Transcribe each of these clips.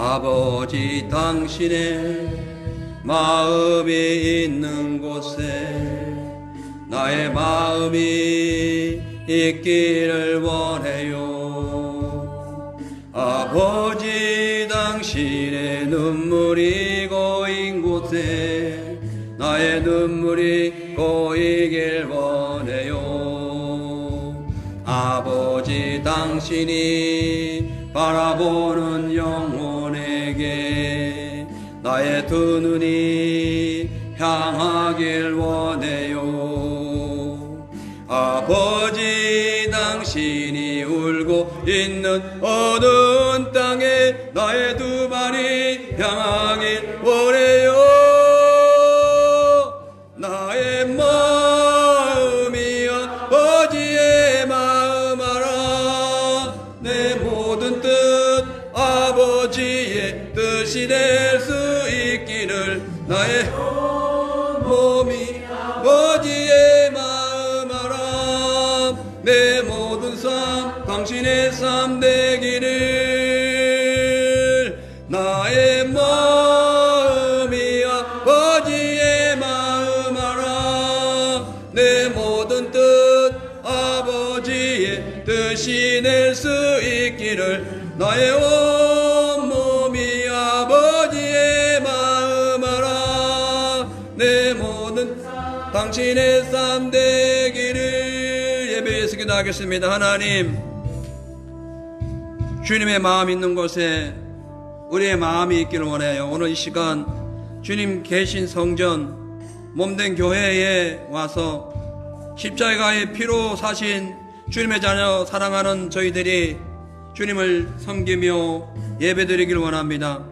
아버지 당신의 마음이 있는 곳에 나의 마음이 있기를 원해요. 아버지 당신의 눈물이 고인 곳에 나의 눈물이 고이길 원해요. 아버지 당신이 바라보는 영혼에게 나의 두 눈이 향하길 원해요. 아버지 당신이 울고 있는 어두운 땅에 나의 두 발이 향하길 원해요. 나의 마음이 아버지의 마음 알아. 내 모든 뜻 아버지의 뜻이 될 수 있기를. 나의 몸이 아버지의 마음 알아. 내 모든 삶 당신의 삶 되기를. 나의 마음이 아버지의 마음 알아. 내 모든 뜻 아버지의 뜻이 낼 수 있기를. 나의 온몸이 아버지의 마음 알아. 내 모든 당신의 삶 되기를. 예배에서 기도하겠습니다. 하나님, 주님의 마음 있는 곳에 우리의 마음이 있기를 원해요. 오늘 이 시간 주님 계신 성전 몸된 교회에 와서 십자가의 피로 사신 주님의 자녀 사랑하는 저희들이 주님을 섬기며 예배드리길 원합니다.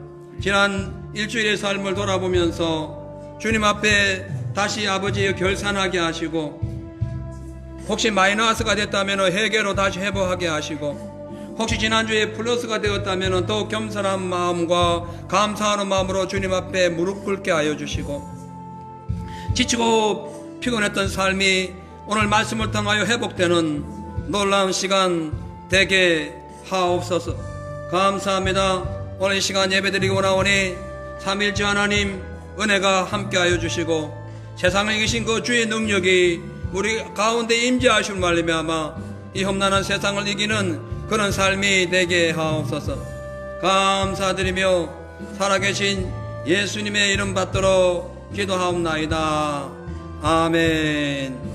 지난 일주일의 삶을 돌아보면서 주님 앞에 다시 아버지의 결산하게 하시고, 혹시 마이너스가 됐다면 회개로 다시 회복하게 하시고, 혹시 지난주에 플러스가 되었다면 더욱 겸손한 마음과 감사하는 마음으로 주님 앞에 무릎 꿇게 하여 주시고, 지치고 피곤했던 삶이 오늘 말씀을 통하여 회복되는 놀라운 시간 되게 하옵소서. 감사합니다. 오늘 이 시간 예배드리고 나오니 삼일째 하나님 은혜가 함께하여 주시고 세상에 계신 그 주의 능력이 우리 가운데 임재하실 말미암아 이 험난한 세상을 이기는 그런 삶이 되게 하옵소서. 감사드리며 살아계신 예수님의 이름 받들어 기도하옵나이다. 아멘.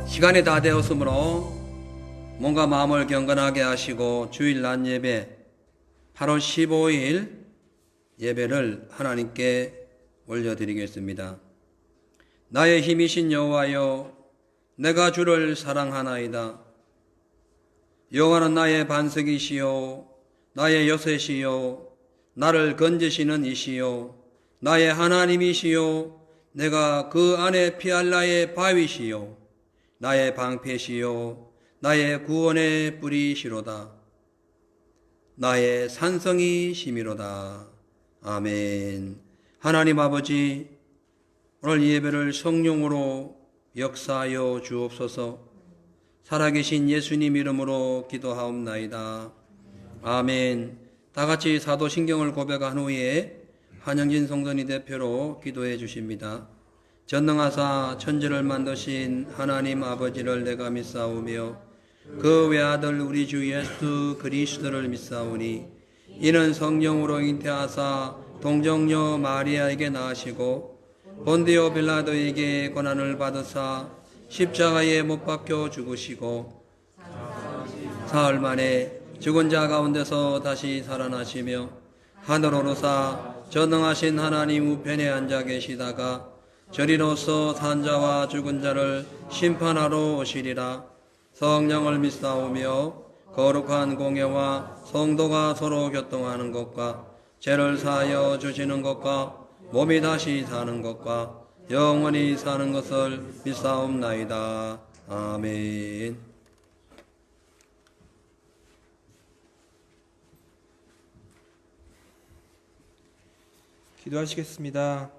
시간이 다 되었으므로 몸과 마음을 경건하게 하시고 주일 낮 예배 8월 15일 예배를 하나님께 올려드리겠습니다. 나의 힘이신 여호와여, 내가 주를 사랑하나이다. 여호와는 나의 반석이시요 나의 요새시요 나를 건지시는 이시요 나의 하나님이시요 내가 그 안에 피할 나의 바위시요 나의 방패시요 나의 구원의 뿌리시로다. 나의 산성이시미로다. 아멘. 하나님 아버지, 오늘 이 예배를 성령으로 역사하여 주옵소서. 살아계신 예수님 이름으로 기도하옵나이다. 아멘. 다같이 사도신경을 고백한 후에 한영진 성전이 대표로 기도해 주십니다. 전능하사 천지를 만드신 하나님 아버지를 내가 믿사오며 그 외아들 우리 주 예수 그리스도를 믿사오니 이는 성령으로 잉태하사 동정녀 마리아에게 낳으시고 본디오 빌라도에게 고난을 받으사 십자가에 못 박혀 죽으시고 사흘 만에 죽은 자 가운데서 다시 살아나시며 하늘 오르사 전능하신 하나님 우편에 앉아 계시다가 저리로서 산자와 죽은 자를 심판하러 오시리라. 성령을 믿사오며 거룩한 공예와 성도가 서로 교통하는 것과 죄를 사하여 주시는 것과 몸이 다시 사는 것과 영원히 사는 것을 믿사옵나이다. 아멘. 기도하시겠습니다.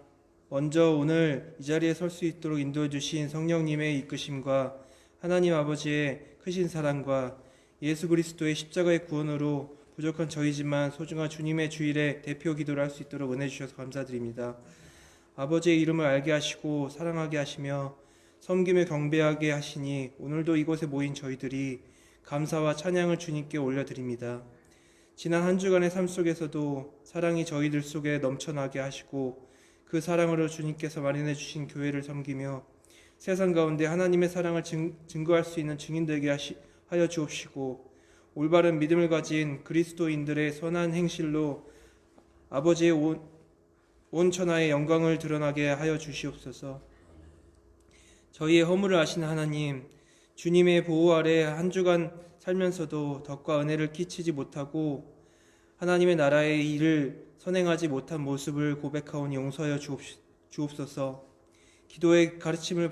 먼저 오늘 이 자리에 설 수 있도록 인도해 주신 성령님의 이끄심과 하나님 아버지의 크신 사랑과 예수 그리스도의 십자가의 구원으로 부족한 저희지만 소중한 주님의 주일에 대표 기도를 할 수 있도록 은혜 주셔서 감사드립니다. 아버지의 이름을 알게 하시고 사랑하게 하시며 섬김에 경배하게 하시니 오늘도 이곳에 모인 저희들이 감사와 찬양을 주님께 올려드립니다. 지난 한 주간의 삶 속에서도 사랑이 저희들 속에 넘쳐나게 하시고 그 사랑으로 주님께서 마련해 주신 교회를 섬기며 세상 가운데 하나님의 사랑을 증거할 수 있는 증인 되게 하여 주옵시고 올바른 믿음을 가진 그리스도인들의 선한 행실로 아버지의 온 천하의 영광을 드러나게 하여 주시옵소서. 저희의 허물을 아시는 하나님, 주님의 보호 아래 한 주간 살면서도 덕과 은혜를 끼치지 못하고 하나님의 나라의 일을 선행하지 못한 모습을 고백하오니 용서하여 주옵소서. 기도의 가르침을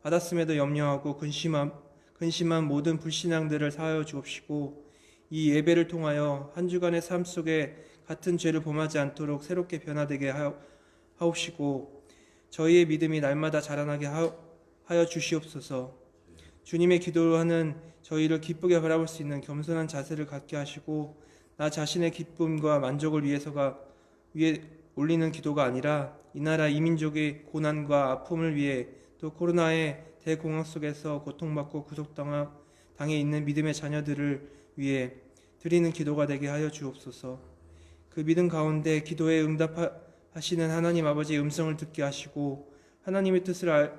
받았음에도 염려하고 근심한 모든 불신앙들을 사하여 주옵시고 이 예배를 통하여 한 주간의 삶 속에 같은 죄를 범하지 않도록 새롭게 변화되게 하옵시고 저희의 믿음이 날마다 자라나게 하여 주시옵소서. 주님의 기도하는 저희를 기쁘게 바라볼 수 있는 겸손한 자세를 갖게 하시고 나 자신의 기쁨과 만족을 위해 올리는 기도가 아니라 이 나라 이 민족의 고난과 아픔을 위해 또 코로나의 대공황 속에서 고통받고 구속당해 있는 믿음의 자녀들을 위해 드리는 기도가 되게 하여 주옵소서. 그 믿음 가운데 기도에 응답하시는 하나님 아버지의 음성을 듣게 하시고 하나님의 뜻을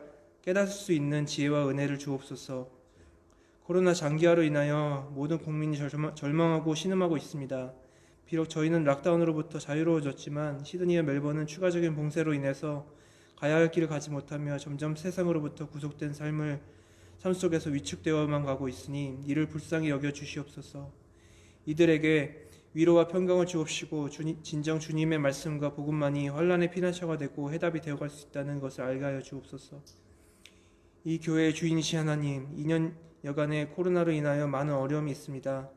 깨달을 수 있는 지혜와 은혜를 주옵소서. 코로나 장기화로 인하여 모든 국민이 절망하고 신음하고 있습니다. 비록 저희는 락다운으로부터 자유로워졌지만 시드니와 멜번은 추가적인 봉쇄로 인해서 가야 할 길을 가지 못하며 점점 세상으로부터 구속된 삶 속에서 위축되어만 가고 있으니 이를 불쌍히 여겨 주시옵소서. 이들에게 위로와 평강을 주옵시고 진정 주님의 말씀과 복음만이 환난의 피난처가 되고 해답이 되어갈 수 있다는 것을 알게 하여 주옵소서. 이 교회의 주인이신 하나님, 2년여간의 코로나로 인하여 많은 어려움이 있습니다.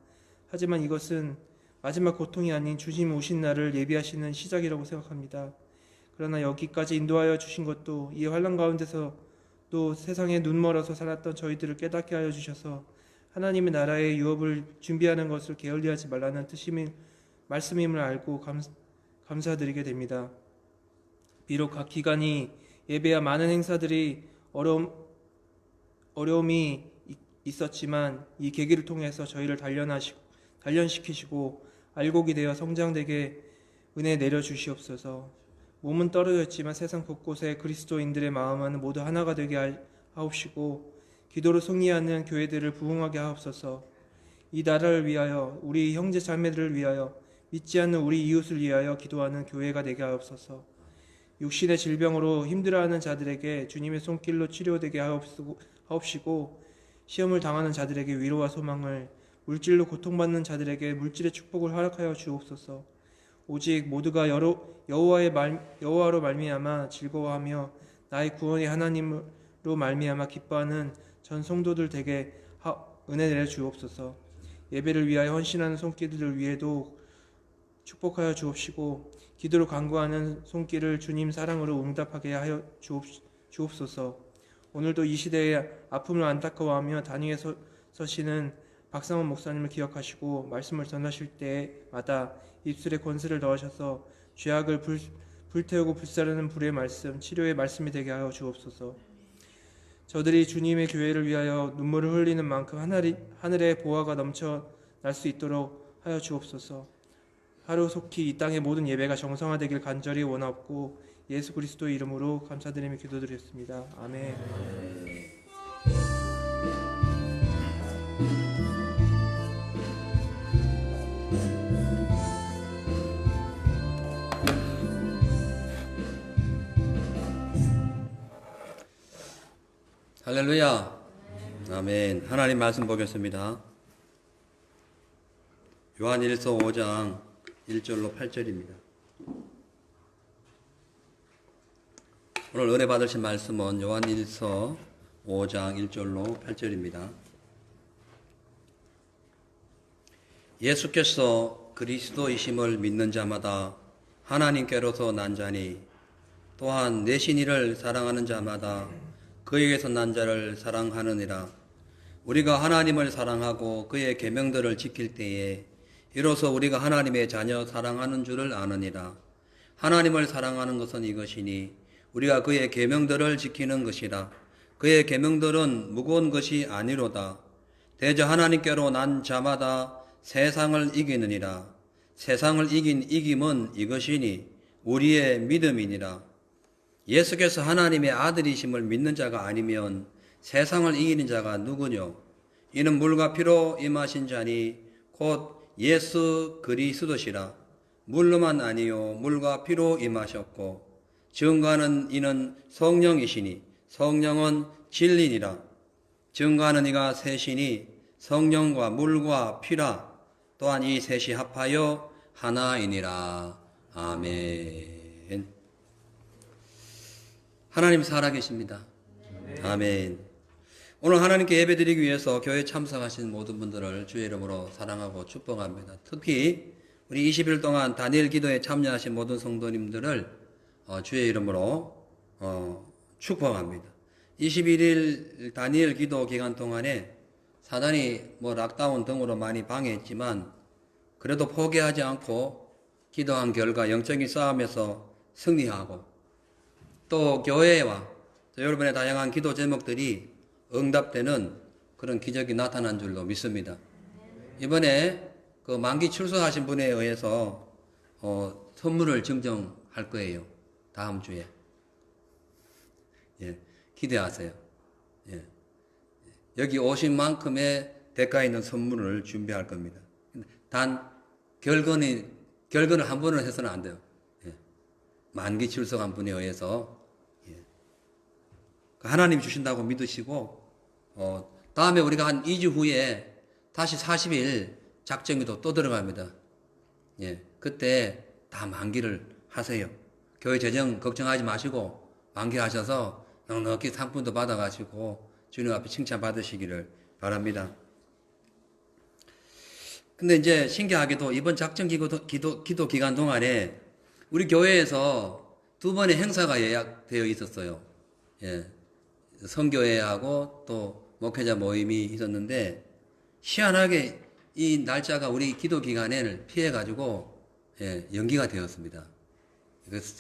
하지만 이것은 마지막 고통이 아닌 주님 오신 날을 예비하시는 시작이라고 생각합니다. 그러나 여기까지 인도하여 주신 것도 이 환난 가운데서 또 세상에 눈멀어서 살았던 저희들을 깨닫게 하여 주셔서 하나님의 나라의 유업을 준비하는 것을 게을리하지 말라는 말씀임을 알고 감사드리게 됩니다. 비록 각 기관이 예배와 많은 행사들이 어려움이 있었지만 이 계기를 통해서 저희를 단련시키시고 알곡이 되어 성장되게 은혜 내려주시옵소서. 몸은 떨어졌지만 세상 곳곳에 그리스도인들의 마음은 모두 하나가 되게 하옵시고 기도로 승리하는 교회들을 부흥하게 하옵소서. 이 나라를 위하여 우리 형제 자매들을 위하여 믿지 않는 우리 이웃을 위하여 기도하는 교회가 되게 하옵소서. 육신의 질병으로 힘들어하는 자들에게 주님의 손길로 치료되게 하옵시고 시험을 당하는 자들에게 위로와 소망을, 물질로 고통받는 자들에게 물질의 축복을 허락하여 주옵소서. 오직 모두가 여호와로 말미암아 즐거워하며 나의 구원의 하나님으로 말미암아 기뻐하는 전 성도들 되게 은혜 내려 주옵소서. 예배를 위하여 헌신하는 손길들을 위해도 축복하여 주옵시고 기도로 간구하는 손길을 주님 사랑으로 응답하게 하여 주옵소서. 오늘도 이 시대의 아픔을 안타까워하며 단위에 서시는 박상원 목사님을 기억하시고 말씀을 전하실 때마다 입술에 권세를 넣으셔서 죄악을 불태우고 불사르는 불의 말씀, 치료의 말씀이 되게 하여 주옵소서. 저들이 주님의 교회를 위하여 눈물을 흘리는 만큼 하늘의 보화가 넘쳐날 수 있도록 하여 주옵소서. 하루속히 이 땅의 모든 예배가 정상화되길 간절히 원하옵고 예수 그리스도의 이름으로 감사드리며 기도드렸습니다. 아멘. 할렐루야. 아멘. 하나님 말씀 보겠습니다. 요한일서 5장 1절로 8절입니다. 오늘 은혜 받으신 말씀은 요한일서 5장 1절로 8절입니다. 예수께서 그리스도이심을 믿는 자마다 하나님께로서 난 자니 또한 내신 이를 사랑하는 자마다 그에게서 난 자를 사랑하느니라. 우리가 하나님을 사랑하고 그의 계명들을 지킬 때에 이로써 우리가 하나님의 자녀 사랑하는 줄을 아느니라. 하나님을 사랑하는 것은 이것이니 우리가 그의 계명들을 지키는 것이라. 그의 계명들은 무거운 것이 아니로다. 대저 하나님께로 난 자마다 세상을 이기느니라. 세상을 이긴 이김은 이것이니 우리의 믿음이니라. 예수께서 하나님의 아들이심을 믿는 자가 아니면 세상을 이기는 자가 누구뇨? 이는 물과 피로 임하신 자니 곧 예수 그리스도시라. 물로만 아니요 물과 피로 임하셨고 증거하는 이는 성령이시니 성령은 진리니라. 증거하는 이가 셋이니 성령과 물과 피라. 또한 이 셋이 합하여 하나이니라. 아멘. 하나님 살아계십니다. 아멘. 오늘 하나님께 예배드리기 위해서 교회에 참석하신 모든 분들을 주의 이름으로 사랑하고 축복합니다. 특히 우리 20일 동안 다니엘 기도에 참여하신 모든 성도님들을 주의 이름으로 축복합니다. 21일 다니엘 기도 기간 동안에 사단이 락다운 등으로 많이 방해했지만 그래도 포기하지 않고 기도한 결과 영적인 싸움에서 승리하고 또 교회와 또 여러분의 다양한 기도 제목들이 응답되는 그런 기적이 나타난 줄로 믿습니다. 이번에 그 만기 출소하신 분에 의해서 선물을 증정할 거예요. 다음 주에. 예, 기대하세요. 예. 여기 오신 만큼의 대가 있는 선물을 준비할 겁니다. 단 결근을 한 번은 해서는 안 돼요. 예. 만기 출석한 분에 의해서 하나님 주신다고 믿으시고 다음에 우리가 한 2주 후에 다시 40일 작정기도 또 들어갑니다. 예, 그때 다 만기를 하세요. 교회 재정 걱정하지 마시고 만기하셔서 넉넉히 상품도 받아가시고 주님 앞에 칭찬 받으시기를 바랍니다. 근데 이제 신기하게도 이번 기도 기간 동안에 우리 교회에서 2번의 행사가 예약되어 있었어요. 예. 선교회하고 또 목회자 모임이 있었는데 희한하게 이 날짜가 우리 기도 기간을 피해가지고 연기가 되었습니다.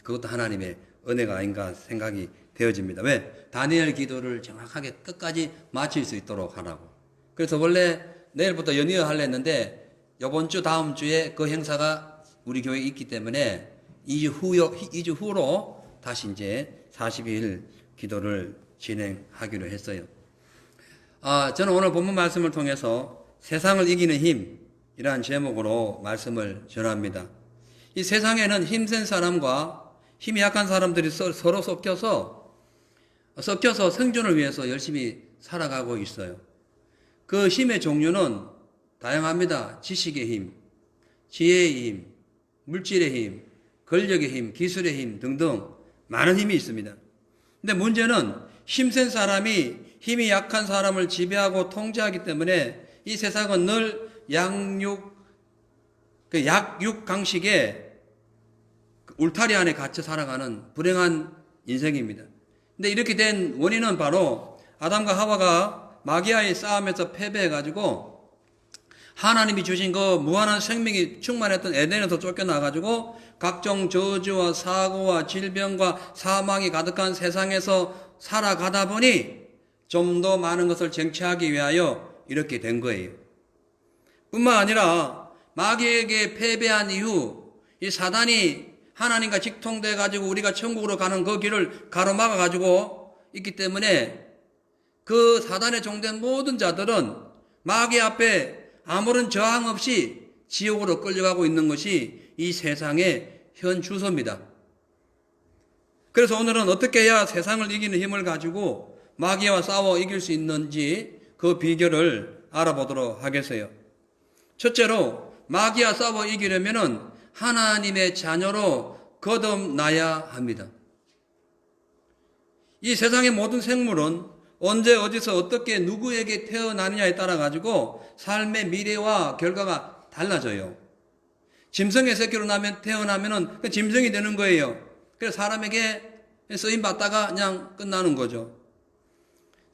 그것도 하나님의 은혜가 아닌가 생각이 되어집니다. 왜? 다니엘 기도를 정확하게 끝까지 마칠 수 있도록 하라고. 그래서 원래 내일부터 연이어 하려 했는데 이번 주 다음 주에 그 행사가 우리 교회에 있기 때문에 2주 후로 다시 이제 40일 기도를 진행하기로 했어요. 저는 오늘 본문 말씀을 통해서 세상을 이기는 힘이라는 제목으로 말씀을 전합니다. 이 세상에는 힘센 사람과 힘이 약한 사람들이 서로 섞여서 생존을 위해서 열심히 살아가고 있어요. 그 힘의 종류는 다양합니다. 지식의 힘, 지혜의 힘, 물질의 힘, 권력의 힘, 기술의 힘 등등 많은 힘이 있습니다. 근데 문제는 힘센 사람이 힘이 약한 사람을 지배하고 통제하기 때문에 이 세상은 늘 약육강식의 울타리 안에 갇혀 살아가는 불행한 인생입니다. 근데 이렇게 된 원인은 바로 아담과 하와가 마귀와의 싸움에서 패배해가지고 하나님이 주신 그 무한한 생명이 충만했던 에덴에서 쫓겨나가지고 각종 저주와 사고와 질병과 사망이 가득한 세상에서 살아가다 보니 좀 더 많은 것을 쟁취하기 위하여 이렇게 된 거예요. 뿐만 아니라 마귀에게 패배한 이후 이 사단이 하나님과 직통돼 가지고 우리가 천국으로 가는 그 길을 가로막아 가지고 있기 때문에 그 사단에 종된 모든 자들은 마귀 앞에 아무런 저항 없이 지옥으로 끌려가고 있는 것이 이 세상의 현 주소입니다. 그래서 오늘은 어떻게 해야 세상을 이기는 힘을 가지고 마귀와 싸워 이길 수 있는지 그 비결을 알아보도록 하겠어요. 첫째로 마귀와 싸워 이기려면은 하나님의 자녀로 거듭나야 합니다. 이 세상의 모든 생물은 언제 어디서 어떻게 누구에게 태어나느냐에 따라 가지고 삶의 미래와 결과가 달라져요. 짐승의 새끼로 태어나면은 그 짐승이 되는 거예요. 그래서 사람에게 쓰임 받다가 그냥 끝나는 거죠.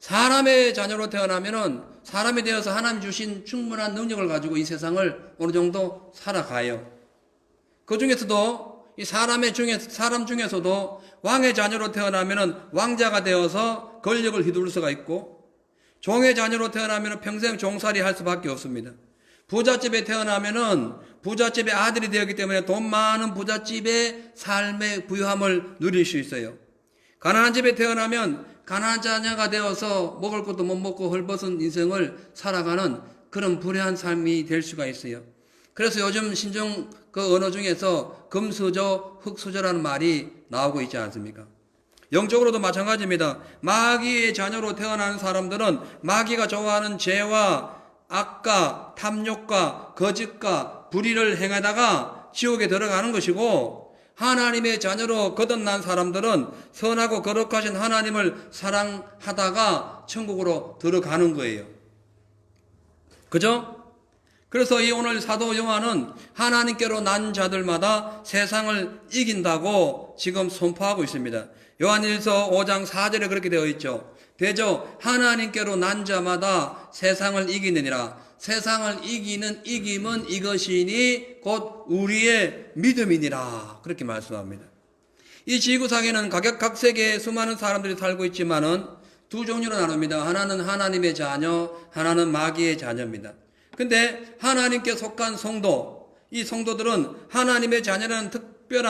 사람의 자녀로 태어나면은 사람이 되어서 하나님 주신 충분한 능력을 가지고 이 세상을 어느 정도 살아가요. 그 중에서도 이 사람 중에서도 왕의 자녀로 태어나면은 왕자가 되어서 권력을 휘두를 수가 있고, 종의 자녀로 태어나면은 평생 종살이 할 수밖에 없습니다. 부잣집에 태어나면은 부잣집의 아들이 되었기 때문에 돈 많은 부잣집의 삶의 부유함을 누릴 수 있어요. 가난한 집에 태어나면 가난한 자녀가 되어서 먹을 것도 못 먹고 헐벗은 인생을 살아가는 그런 불행한 삶이 될 수가 있어요. 그래서 요즘 신종 그 언어 중에서 금수저, 흙수저라는 말이 나오고 있지 않습니까? 영적으로도 마찬가지입니다. 마귀의 자녀로 태어나는 사람들은 마귀가 좋아하는 죄와 악과 탐욕과 거짓과 불의를 행하다가 지옥에 들어가는 것이고, 하나님의 자녀로 거듭난 사람들은 선하고 거룩하신 하나님을 사랑하다가 천국으로 들어가는 거예요. 그죠? 그래서 이 오늘 사도 요한은 하나님께로 난 자들마다 세상을 이긴다고 지금 선포하고 있습니다. 요한일서 5장 4절에 그렇게 되어 있죠. 대저 하나님께로 난 자마다 세상을 이기느니라. 세상을 이기는 이김은 이것이니 곧 우리의 믿음이니라. 그렇게 말씀합니다. 이 지구상에는 각색의 수많은 사람들이 살고 있지만은 두 종류로 나눕니다. 하나는 하나님의 자녀, 하나는 마귀의 자녀입니다. 근데 하나님께 속한 성도, 이 성도들은 하나님의 자녀라는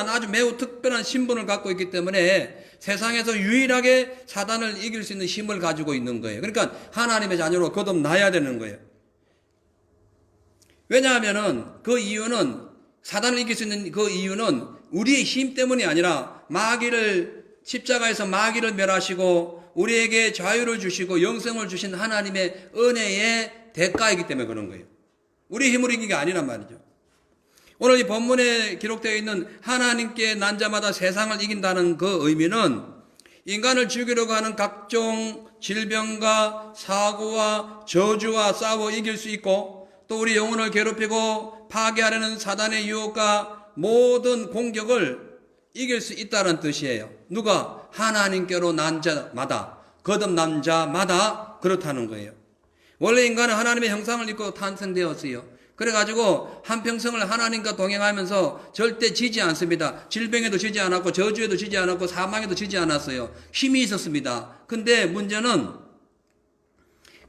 아주 매우 특별한 신분을 갖고 있기 때문에 세상에서 유일하게 사단을 이길 수 있는 힘을 가지고 있는 거예요. 그러니까 하나님의 자녀로 거듭나야 되는 거예요. 왜냐하면은 그 이유는, 사단을 이길 수 있는 그 이유는 우리의 힘 때문이 아니라 십자가에서 마귀를 멸하시고 우리에게 자유를 주시고 영생을 주신 하나님의 은혜의 대가이기 때문에 그런 거예요. 우리 힘으로 이긴 게 아니란 말이죠. 오늘 이 본문에 기록되어 있는 하나님께 난 자마다 세상을 이긴다는 그 의미는 인간을 죽이려고 하는 각종 질병과 사고와 저주와 싸워 이길 수 있고, 또 우리 영혼을 괴롭히고 파괴하려는 사단의 유혹과 모든 공격을 이길 수 있다는 뜻이에요. 누가? 하나님께로 난 자마다, 거듭난 자마다 그렇다는 거예요. 원래 인간은 하나님의 형상을 입고 탄생되었어요. 그래가지고 한평생을 하나님과 동행하면서 절대 지지 않습니다. 질병에도 지지 않았고 저주에도 지지 않았고 사망에도 지지 않았어요. 힘이 있었습니다. 근데 문제는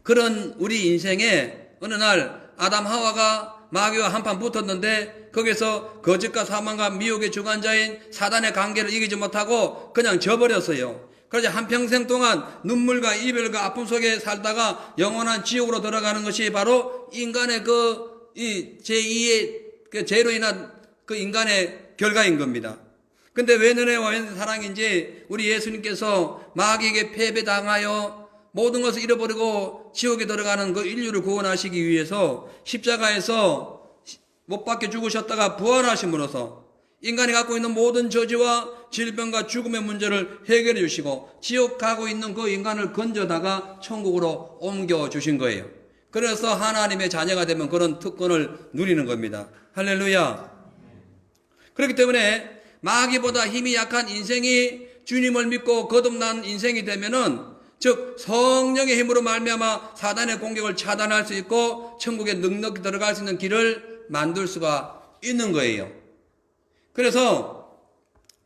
그런 우리 인생에 어느 날 아담 하와가 마귀와 한판 붙었는데 거기서 거짓과 사망과 미혹의 주관자인 사단의 관계를 이기지 못하고 그냥 져버렸어요. 그래서 한평생 동안 눈물과 이별과 아픔 속에 살다가 영원한 지옥으로 들어가는 것이 바로 인간의 이 제2의 죄로 인한 그 인간의 결과인 겁니다. 근데 왜 은혜와 왜 사랑인지 우리 예수님께서 마귀에게 패배당하여 모든 것을 잃어버리고 지옥에 들어가는 그 인류를 구원하시기 위해서 십자가에서 못 박혀 죽으셨다가 부활하심으로써 인간이 갖고 있는 모든 저주와 질병과 죽음의 문제를 해결해 주시고 지옥 가고 있는 그 인간을 건져다가 천국으로 옮겨 주신 거예요. 그래서 하나님의 자녀가 되면 그런 특권을 누리는 겁니다. 할렐루야. 그렇기 때문에 마귀보다 힘이 약한 인생이 주님을 믿고 거듭난 인생이 되면은, 즉 성령의 힘으로 말미암아 사단의 공격을 차단할 수 있고 천국에 넉넉히 들어갈 수 있는 길을 만들 수가 있는 거예요. 그래서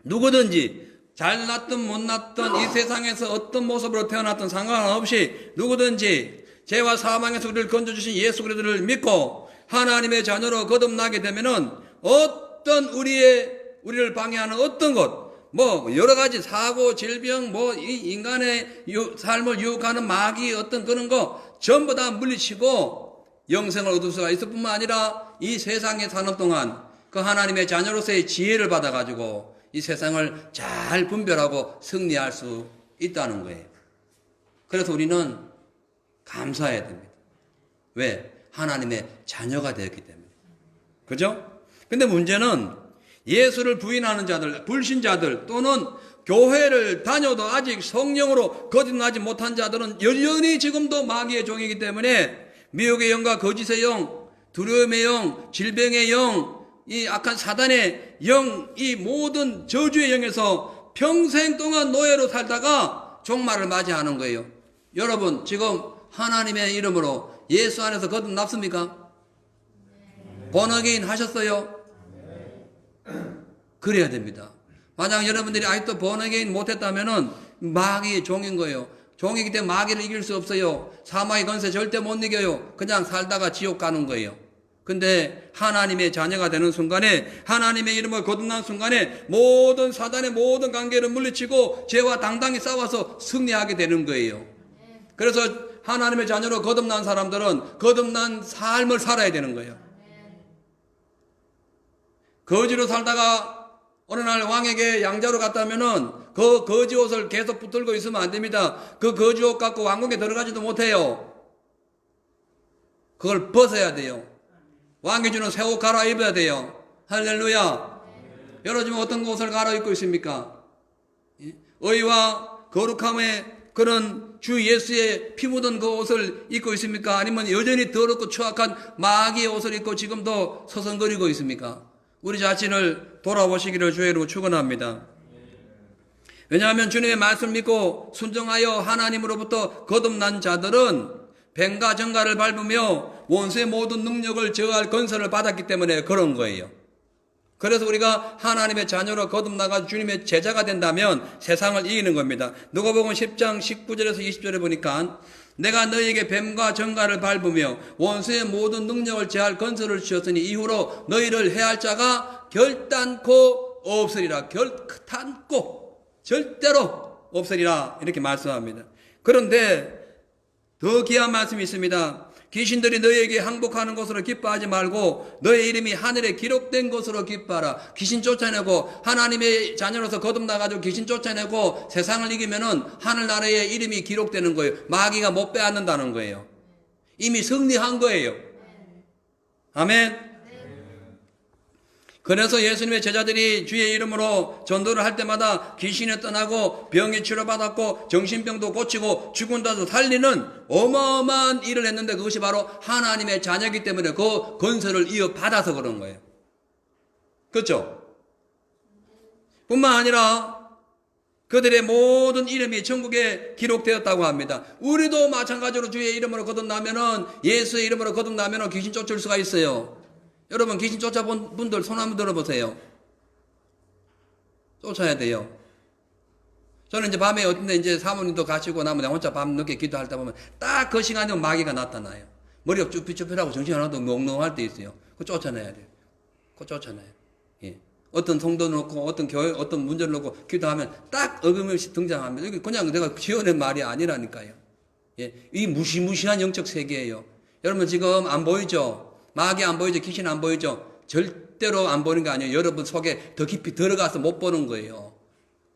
누구든지 잘났든 못났든 이 세상에서 어떤 모습으로 태어났든 상관없이 누구든지 죄와 사망에서 우리를 건져주신 예수 그리스도를 믿고 하나님의 자녀로 거듭나게 되면은 어떤 우리를 방해하는 어떤 것, 여러 가지 사고, 질병, 이 인간의 삶을 유혹하는 마귀 어떤 그런 거 전부 다 물리치고 영생을 얻을 수가 있을 뿐만 아니라 이 세상에 사는 동안 그 하나님의 자녀로서의 지혜를 받아가지고 이 세상을 잘 분별하고 승리할 수 있다는 거예요. 그래서 우리는 감사해야 됩니다. 왜? 하나님의 자녀가 되었기 때문에. 그죠? 근데 문제는 예수를 부인하는 자들, 불신자들 또는 교회를 다녀도 아직 성령으로 거듭나지 못한 자들은 여전히 지금도 마귀의 종이기 때문에 미혹의 영과 거짓의 영, 두려움의 영, 질병의 영, 이 악한 사단의 영, 이 모든 저주의 영에서 평생 동안 노예로 살다가 종말을 맞이하는 거예요. 여러분 지금 하나님의 이름으로 예수 안에서 거듭났습니까? 번어게인 하셨어요? 그래야 됩니다. 만약 여러분들이 아직도 번어게인 못했다면은 마귀의 종인 거예요. 종이기 때문에 마귀를 이길 수 없어요. 사마의 권세 절대 못 이겨요. 그냥 살다가 지옥 가는 거예요. 근데 하나님의 자녀가 되는 순간에, 하나님의 이름을 거듭난 순간에 모든 사단의 모든 관계를 물리치고 죄와 당당히 싸워서 승리하게 되는 거예요. 그래서 하나님의 자녀로 거듭난 사람들은 거듭난 삶을 살아야 되는 거예요. 거지로 살다가 어느 날 왕에게 양자로 갔다면은 그 거지 옷을 계속 붙들고 있으면 안 됩니다. 그 거지 옷 갖고 왕궁에 들어가지도 못해요. 그걸 벗어야 돼요. 왕이 주는 새 옷 갈아입어야 돼요. 할렐루야. 여러분 어떤 옷을 갈아입고 있습니까? 의와 거룩함의 그런 주 예수의 피 묻은 그 옷을 입고 있습니까? 아니면 여전히 더럽고 추악한 마귀의 옷을 입고 지금도 서성거리고 있습니까? 우리 자신을 돌아보시기를 주의 이름으로 축원합니다. 왜냐하면 주님의 말씀을 믿고 순종하여 하나님으로부터 거듭난 자들은 뱀과 정갈을 밟으며 원수의 모든 능력을 저할 건설을 받았기 때문에 그런 거예요. 그래서 우리가 하나님의 자녀로 거듭나가 주님의 제자가 된다면 세상을 이기는 겁니다. 누가복음 10장 19절에서 20절에 보니까 내가 너희에게 뱀과 정갈을 밟으며 원수의 모든 능력을 제할 건설을 주셨으니 이후로 너희를 해할 자가 결단코 없으리라. 결단코 절대로 없으리라 이렇게 말씀합니다. 그런데 더 귀한 말씀이 있습니다. 귀신들이 너희에게 항복하는 것으로 기뻐하지 말고 너의 이름이 하늘에 기록된 것으로 기뻐하라. 귀신 쫓아내고 하나님의 자녀로서 거듭나가지고 귀신 쫓아내고 세상을 이기면은 하늘나라에 이름이 기록되는 거예요. 마귀가 못 빼앗는다는 거예요. 이미 승리한 거예요. 아멘. 그래서 예수님의 제자들이 주의 이름으로 전도를 할 때마다 귀신이 떠나고 병이 치료받았고 정신병도 고치고 죽은 자도 살리는 어마어마한 일을 했는데 그것이 바로 하나님의 자녀이기 때문에 그 건설을 이어받아서 그런 거예요. 그렇죠? 뿐만 아니라 그들의 모든 이름이 천국에 기록되었다고 합니다. 우리도 마찬가지로 주의 이름으로 거듭나면은 예수의 이름으로 거듭나면은 귀신 쫓을 수가 있어요. 여러분 귀신 쫓아본 분들 손 한번 들어보세요. 쫓아야 돼요. 저는 이제 밤에 어떤데 이제 사모님도 가시고 나면 내가 혼자 밤 늦게 기도할 때 보면 딱 그 시간에 마귀가 나타나요. 머리가 쭈삣쭈삣하고 정신 하나도 몽롱할 때 있어요. 그거 쫓아내야 돼요. 그거 쫓아내요. 예. 어떤 성도 놓고 어떤 교회 어떤 문제를 놓고 기도하면 딱 어김없이 등장합니다. 이게 그냥 내가 지어낸 말이 아니라니까요. 예. 이 무시무시한 영적 세계예요. 여러분 지금 안 보이죠? 마귀 안 보이죠? 귀신 안 보이죠? 절대로 안 보이는 게 아니에요. 여러분 속에 더 깊이 들어가서 못 보는 거예요.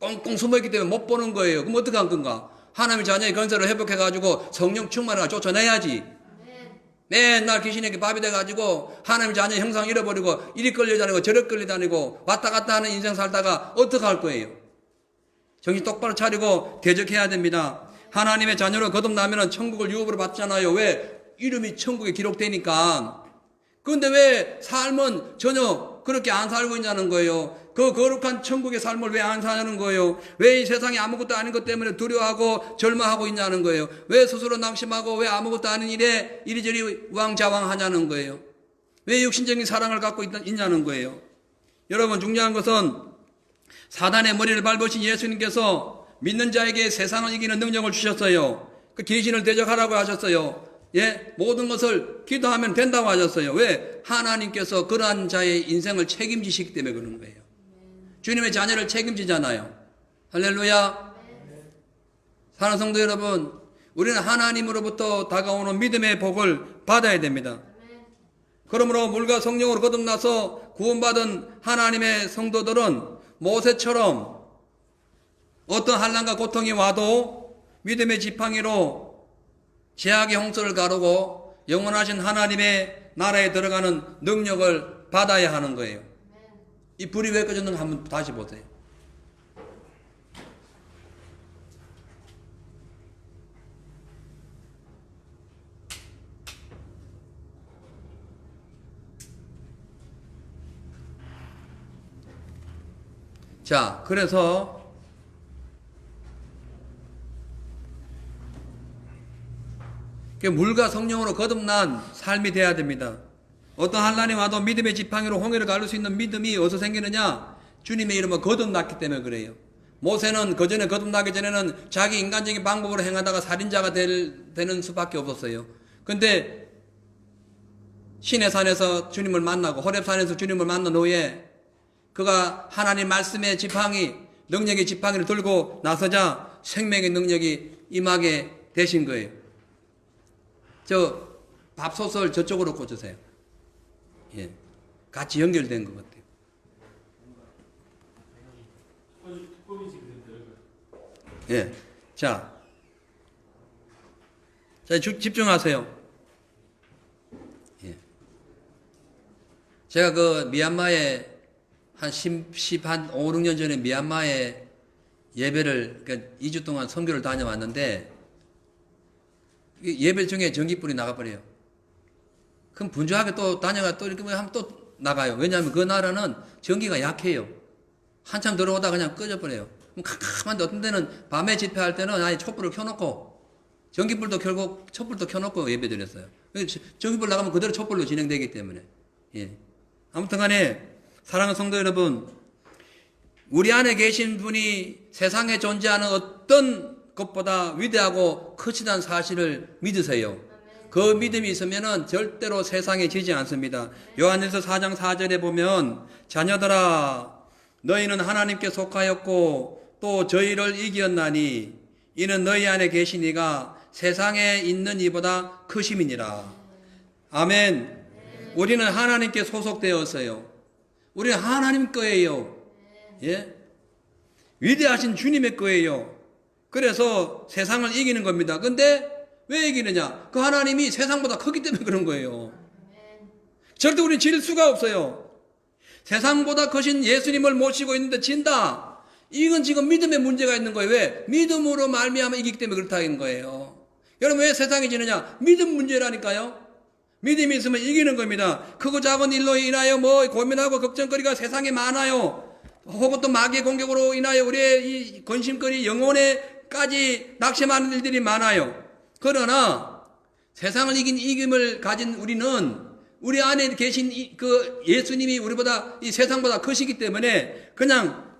꽁꽁 숨어있기 때문에 못 보는 거예요. 그럼 어떻게 할 건가? 하나님의 자녀의 건설을 회복해가지고 성령 충만을 쫓아내야지. 맨날 귀신에게 밥이 돼가지고 하나님의 자녀의 형상 잃어버리고 이리 끌려다니고 저리 끌려다니고 왔다 갔다 하는 인생 살다가 어떻게 할 거예요? 정신 똑바로 차리고 대적해야 됩니다. 하나님의 자녀로 거듭나면 천국을 유업으로 받잖아요. 왜? 이름이 천국에 기록되니까. 그런데 왜 삶은 전혀 그렇게 안 살고 있냐는 거예요. 그 거룩한 천국의 삶을 왜 안 사냐는 거예요. 왜 이 세상에 아무것도 아닌 것 때문에 두려워하고 절망하고 있냐는 거예요. 왜 스스로 낙심하고 왜 아무것도 아닌 일에 이리저리 우왕좌왕하냐는 거예요. 왜 육신적인 사랑을 갖고 있냐는 거예요. 여러분 중요한 것은 사단의 머리를 밟으신 예수님께서 믿는 자에게 세상을 이기는 능력을 주셨어요. 그 귀신을 대적하라고 하셨어요. 예, 모든 것을 기도하면 된다고 하셨어요. 왜? 하나님께서 그러한 자의 인생을 책임지시기 때문에 그런 거예요. 주님의 자녀를 책임지잖아요. 할렐루야. 사랑하는 성도 여러분, 우리는 하나님으로부터 다가오는 믿음의 복을 받아야 됩니다. 그러므로 물과 성령으로 거듭나서 구원받은 하나님의 성도들은 모세처럼 어떤 환난과 고통이 와도 믿음의 지팡이로 죄악의 홍수를 가르고 영원하신 하나님의 나라에 들어가는 능력을 받아야 하는 거예요. 이 불이 왜 꺼졌는가 한번 다시 보세요. 자, 그래서 물과 성령으로 거듭난 삶이 돼야 됩니다. 어떤 환난이 와도 믿음의 지팡이로 홍해를 가를 수 있는 믿음이 어디서 생기느냐? 주님의 이름으로 거듭났기 때문에 그래요. 모세는 그 전에 거듭나기 전에는 자기 인간적인 방법으로 행하다가 살인자가 되는 수밖에 없었어요. 근데 시내산에서 주님을 만나고 호렙산에서 주님을 만난 후에 그가 하나님 말씀의 지팡이, 능력의 지팡이를 들고 나서자 생명의 능력이 임하게 되신 거예요. 저 밥솥을 저쪽으로 꽂으세요. 예, 같이 연결된 것 같아요. 예, 자, 집중하세요. 예. 제가 그 미얀마에 한 5, 6년 전에 미얀마에 예배를, 그러니까 2주 동안 선교를 다녀왔는데, 예배 중에 전기불이 나가버려요. 그럼 분주하게 또 다녀가 또 이렇게 하면 또 나가요. 왜냐하면 그 나라는 전기가 약해요. 한참 들어오다 그냥 꺼져버려요. 그럼 캄캄한데 어떤 데는 밤에 집회할 때는 아예 촛불을 켜놓고, 전기불도 켜고 촛불도 켜놓고 예배 드렸어요. 전기불 나가면 그대로 촛불로 진행되기 때문에. 예. 아무튼 간에, 사랑하는 성도 여러분, 우리 안에 계신 분이 세상에 존재하는 어떤 것보다 위대하고 크시다는 사실을 믿으세요. 그 믿음이 있으면은 절대로 세상에 지지 않습니다. 요한일서 4장 4절에 보면 자녀들아 너희는 하나님께 속하였고 또 저희를 이기었나니 이는 너희 안에 계신 이가 세상에 있는 이보다 크심이니라. 아멘. 우리는 하나님께 소속되었어요. 우리는 하나님 거예요. 예? 위대하신 주님의 거예요. 그래서 세상을 이기는 겁니다. 근데 왜 이기느냐? 그 하나님이 세상보다 크기 때문에 그런 거예요. 절대 우리는 질 수가 없어요. 세상보다 크신 예수님을 모시고 있는데 진다. 이건 지금 믿음의 문제가 있는 거예요. 왜? 믿음으로 말미암아 이기기 때문에 그렇다는 거예요. 여러분 왜 세상이 지느냐? 믿음 문제라니까요. 믿음이 있으면 이기는 겁니다. 크고 작은 일로 인하여 뭐 고민하고 걱정거리가 세상에 많아요. 혹은 또 마귀의 공격으로 인하여 우리의 이 근심거리 영혼에까지 낙심하는 일들이 많아요. 그러나 세상을 이긴 이김을 가진 우리는 우리 안에 계신 그 예수님이 우리보다 이 세상보다 크시기 때문에 그냥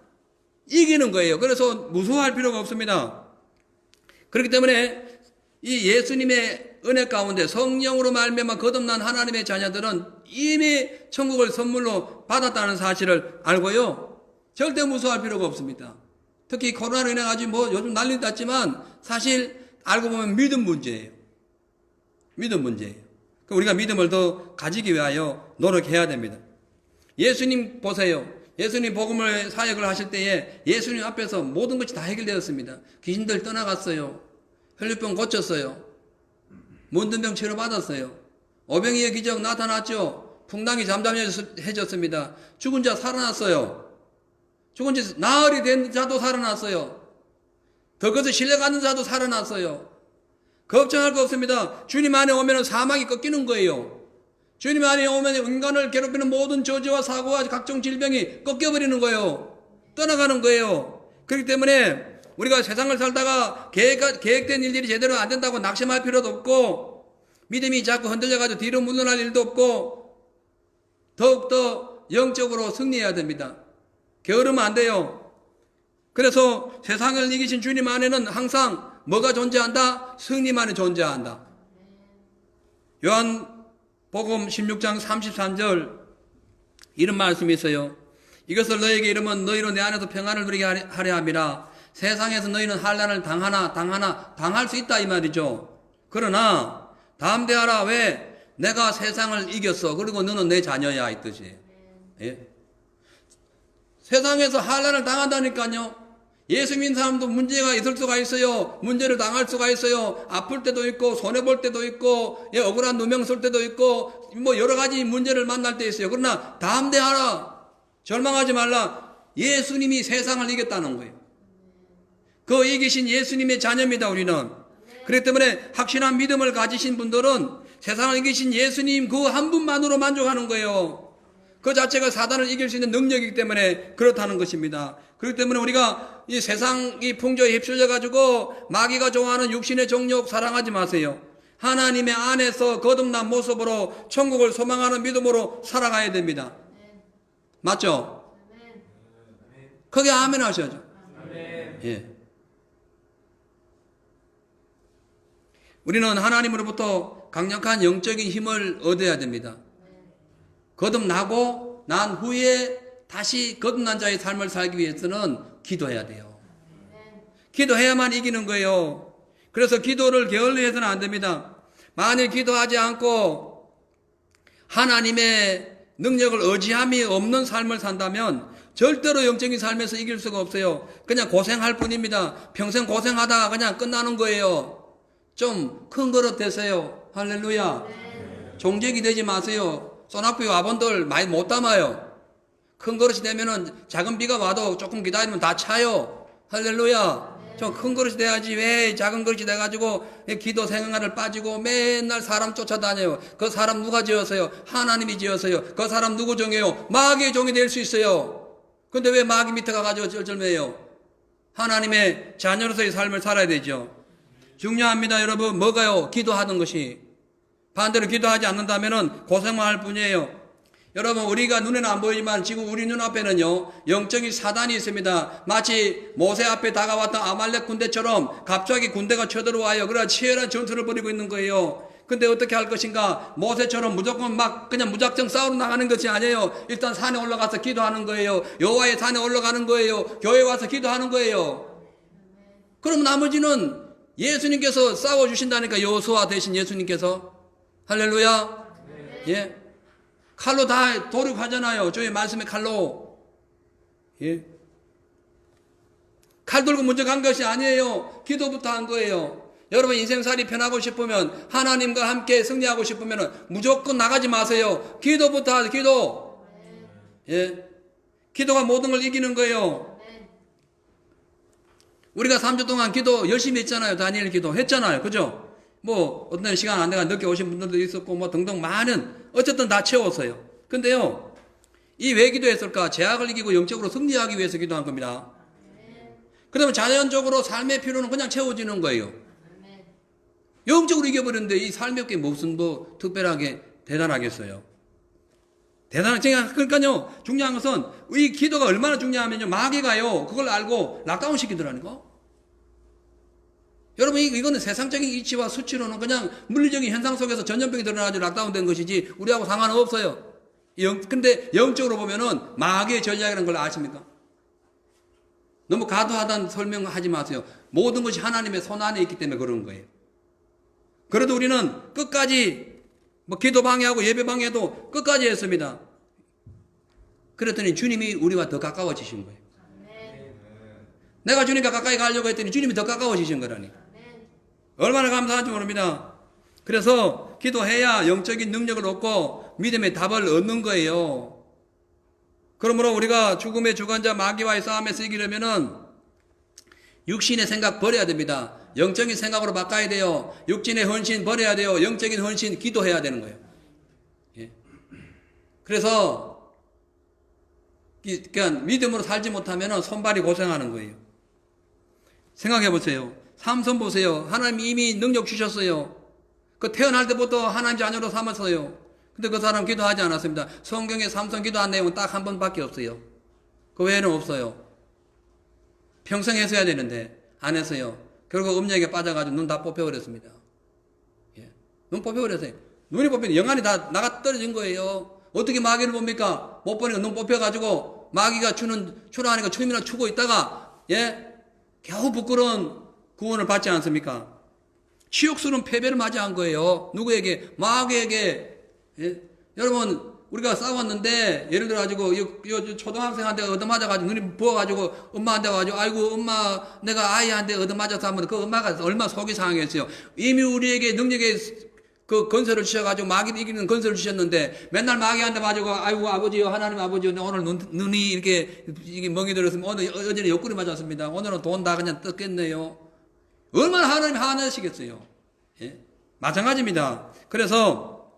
이기는 거예요. 그래서 무서워할 필요가 없습니다. 그렇기 때문에 이 예수님의 은혜 가운데 성령으로 말미암아 거듭난 하나님의 자녀들은 이미 천국을 선물로 받았다는 사실을 알고요. 절대 무서워할 필요가 없습니다. 특히 코로나로 인해 가지고 뭐 요즘 난리 났지만 사실 알고 보면 믿음 문제예요. 믿음 문제예요. 우리가 믿음을 더 가지기 위하여 노력해야 됩니다. 예수님 보세요. 예수님 복음을 사역을 하실 때에 예수님 앞에서 모든 것이 다 해결되었습니다. 귀신들 떠나갔어요. 혈류병 고쳤어요. 문둥병 치료받았어요. 오병이의 기적 나타났죠. 풍랑이 잠잠해졌습니다. 죽은 자 살아났어요. 죽은 자 나흘이 된 자도 살아났어요. 더 그것을 신뢰받는 자도 살아났어요. 걱정할 거 없습니다. 주님 안에 오면 사망이 꺾이는 거예요. 주님 안에 오면 인간을 괴롭히는 모든 저주와 사고와 각종 질병이 꺾여버리는 거예요. 떠나가는 거예요. 그렇기 때문에 우리가 세상을 살다가 계획된 일들이 제대로 안 된다고 낙심할 필요도 없고 믿음이 자꾸 흔들려가지고 뒤로 물러날 일도 없고 더욱더 영적으로 승리해야 됩니다. 게으르면 안 돼요. 그래서 세상을 이기신 주님 안에는 항상 뭐가 존재한다? 승리만이 존재한다. 요한복음 16장 33절 이런 말씀이 있어요. 이것을 너에게 이르면 너희로 내 안에서 평안을 누리게 하려 함이라. 세상에서 너희는 환난을 당할 수 있다 이 말이죠. 그러나 담대하라. 왜? 내가 세상을 이겼어. 그리고 너는 내 자녀야 이 뜻이에요. 예? 세상에서 환난을 당한다니까요. 예수 믿는 사람도 문제가 있을 수가 있어요. 문제를 당할 수가 있어요. 아플 때도 있고 손해볼 때도 있고 억울한 누명 쓸 때도 있고 뭐 여러 가지 문제를 만날 때 있어요. 그러나 담대하라. 절망하지 말라. 예수님이 세상을 이겼다는 거예요. 그 이기신 예수님의 자녀입니다. 우리는. 그렇기 때문에 확실한 믿음을 가지신 분들은 세상을 이기신 예수님 그 한 분만으로 만족하는 거예요. 그 자체가 사단을 이길 수 있는 능력이기 때문에 그렇다는 것입니다. 그렇기 때문에 우리가 이 세상이 풍조에 휩쓸려 가지고 마귀가 좋아하는 육신의 정욕 사랑하지 마세요. 하나님의 안에서 거듭난 모습으로 천국을 소망하는 믿음으로 살아가야 됩니다. 맞죠? 거기 아멘 하셔야죠. 예. 우리는 하나님으로부터 강력한 영적인 힘을 얻어야 됩니다. 거듭나고 난 후에 다시 거듭난 자의 삶을 살기 위해서는 기도해야 돼요. 기도해야만 이기는 거예요. 그래서 기도를 게을리해서는 안 됩니다. 만일 기도하지 않고 하나님의 능력을 의지함이 없는 삶을 산다면 절대로 영적인 삶에서 이길 수가 없어요. 그냥 고생할 뿐입니다. 평생 고생하다가 그냥 끝나는 거예요. 좀 큰 그릇 되세요. 할렐루야. 종족이 되지 마세요. 소나프의 와본들 많이 못 담아요. 큰 그릇이 되면은 작은 비가 와도 조금 기다리면 다 차요. 할렐루야. 좀 큰 그릇이 돼야지 왜 작은 그릇이 돼가지고 기도 생활을 빠지고 맨날 사람 쫓아다녀요. 그 사람 누가 지었어요? 하나님이 지었어요. 그 사람 누구 종이에요? 마귀의 종이 될 수 있어요. 근데 왜 마귀 밑에 가가지고 쩔쩔매요? 하나님의 자녀로서의 삶을 살아야 되죠. 중요합니다, 여러분. 뭐가요? 기도하는 것이. 반대로 기도하지 않는다면 고생만 할 뿐이에요. 여러분, 우리가 눈에는 안 보이지만 지금 우리 눈앞에는요, 영적인 사단이 있습니다. 마치 모세 앞에 다가왔던 아말렉 군대처럼 갑자기 군대가 쳐들어와요. 그래서 치열한 전투를 벌이고 있는 거예요. 근데 어떻게 할 것인가? 모세처럼 무조건 막 그냥 무작정 싸우러 나가는 것이 아니에요. 일단 산에 올라가서 기도하는 거예요. 여호와의 산에 올라가는 거예요. 교회에 와서 기도하는 거예요. 그럼 나머지는 예수님께서 싸워주신다니까. 여호수아 대신 예수님께서. 할렐루야. 예. 칼로 다 도륙하잖아요. 저희 말씀의 칼로. 예. 칼 들고 먼저 간 것이 아니에요. 기도부터 한 거예요. 여러분 인생살이 편하고 싶으면, 하나님과 함께 승리하고 싶으면 무조건 나가지 마세요. 기도부터 하세요. 기도. 예. 기도가 모든 걸 이기는 거예요. 우리가 3주 동안 기도 열심히 했잖아요. 다니엘 기도 했잖아요. 그죠? 뭐 어떤 시간 안 돼가 늦게 오신 분들도 있었고 뭐 등등 많은, 어쨌든 다 채웠어요. 근데요, 이 왜 기도했을까? 죄악을 이기고 영적으로 승리하기 위해서 기도한 겁니다. 그러면 자연적으로 삶의 필요는 그냥 채워지는 거예요. 영적으로 이겨버렸는데 이 삶의 게 무슨 뭐 특별하게 대단하겠어요. 그러니까요, 중요한 것은 이 기도가 얼마나 중요하면요, 마귀가요 그걸 알고 락다운 시키더라니까. 여러분, 이거는 세상적인 이치와 수치로는 그냥 물리적인 현상 속에서 전염병이 드러나가지고 락다운된 것이지 우리하고 상관은 없어요. 근데 영적으로 보면은 마귀의 전략이라는 걸 아십니까? 너무 과도하다는 설명하지 마세요. 모든 것이 하나님의 손 안에 있기 때문에 그런 거예요. 그래도 우리는 끝까지 뭐 기도 방해하고 예배 방해도 끝까지 했습니다. 그랬더니 주님이 우리와 더 가까워지신 거예요. 내가 주님과 가까이 가려고 했더니 주님이 더 가까워지신 거라니. 얼마나 감사한지 모릅니다. 그래서 기도해야 영적인 능력을 얻고 믿음의 답을 얻는 거예요. 그러므로 우리가 죽음의 주관자 마귀와의 싸움에서 이기려면은 육신의 생각 버려야 됩니다. 영적인 생각으로 바꿔야 돼요. 육신의 헌신 버려야 돼요. 영적인 헌신 기도해야 되는 거예요. 예. 그래서 그냥 믿음으로 살지 못하면 손발이 고생하는 거예요. 생각해 보세요. 삼손 보세요. 하나님 이미 능력 주셨어요. 그 태어날 때부터 하나님 자녀로 삼았어요. 근데 그 사람 기도하지 않았습니다. 성경에 삼손 기도한 내용은 딱 한 번밖에 없어요. 그 외에는 없어요. 평생 했어야 되는데 안 했어요. 결국 음력에 빠져가지고 눈 다 뽑혀버렸습니다. 예. 눈 뽑혀버렸어요. 눈이 뽑히면 영안이 다 나가 떨어진 거예요. 어떻게 마귀를 봅니까? 못 보니까 눈 뽑혀가지고 마귀가 추노하니까 춤이나 추고 있다가, 예, 겨우 부끄러운 구원을 받지 않습니까? 치욕스러운 패배를 맞이한 거예요. 누구에게? 마귀에게. 예? 여러분, 우리가 싸웠는데, 예를 들어가지고, 초등학생한테 얻어맞아가지고, 눈이 부어가지고, 엄마한테 와가지고, 아이고, 엄마, 내가 아이한테 얻어맞아서 하면 그 엄마가 얼마나 속이 상하겠어요. 이미 우리에게 능력의 그 건설을 주셔가지고, 마귀를 이기는 건설을 주셨는데, 맨날 마귀한테 맞아고, 아이고, 아버지요, 하나님 아버지요, 오늘 눈이 이렇게 멍이 들었으면, 어제는 옆구리 맞았습니다. 오늘은 돈 다 그냥 뜯겠네요. 얼마나 하나님 화내시겠어요. 예? 마찬가지입니다. 그래서,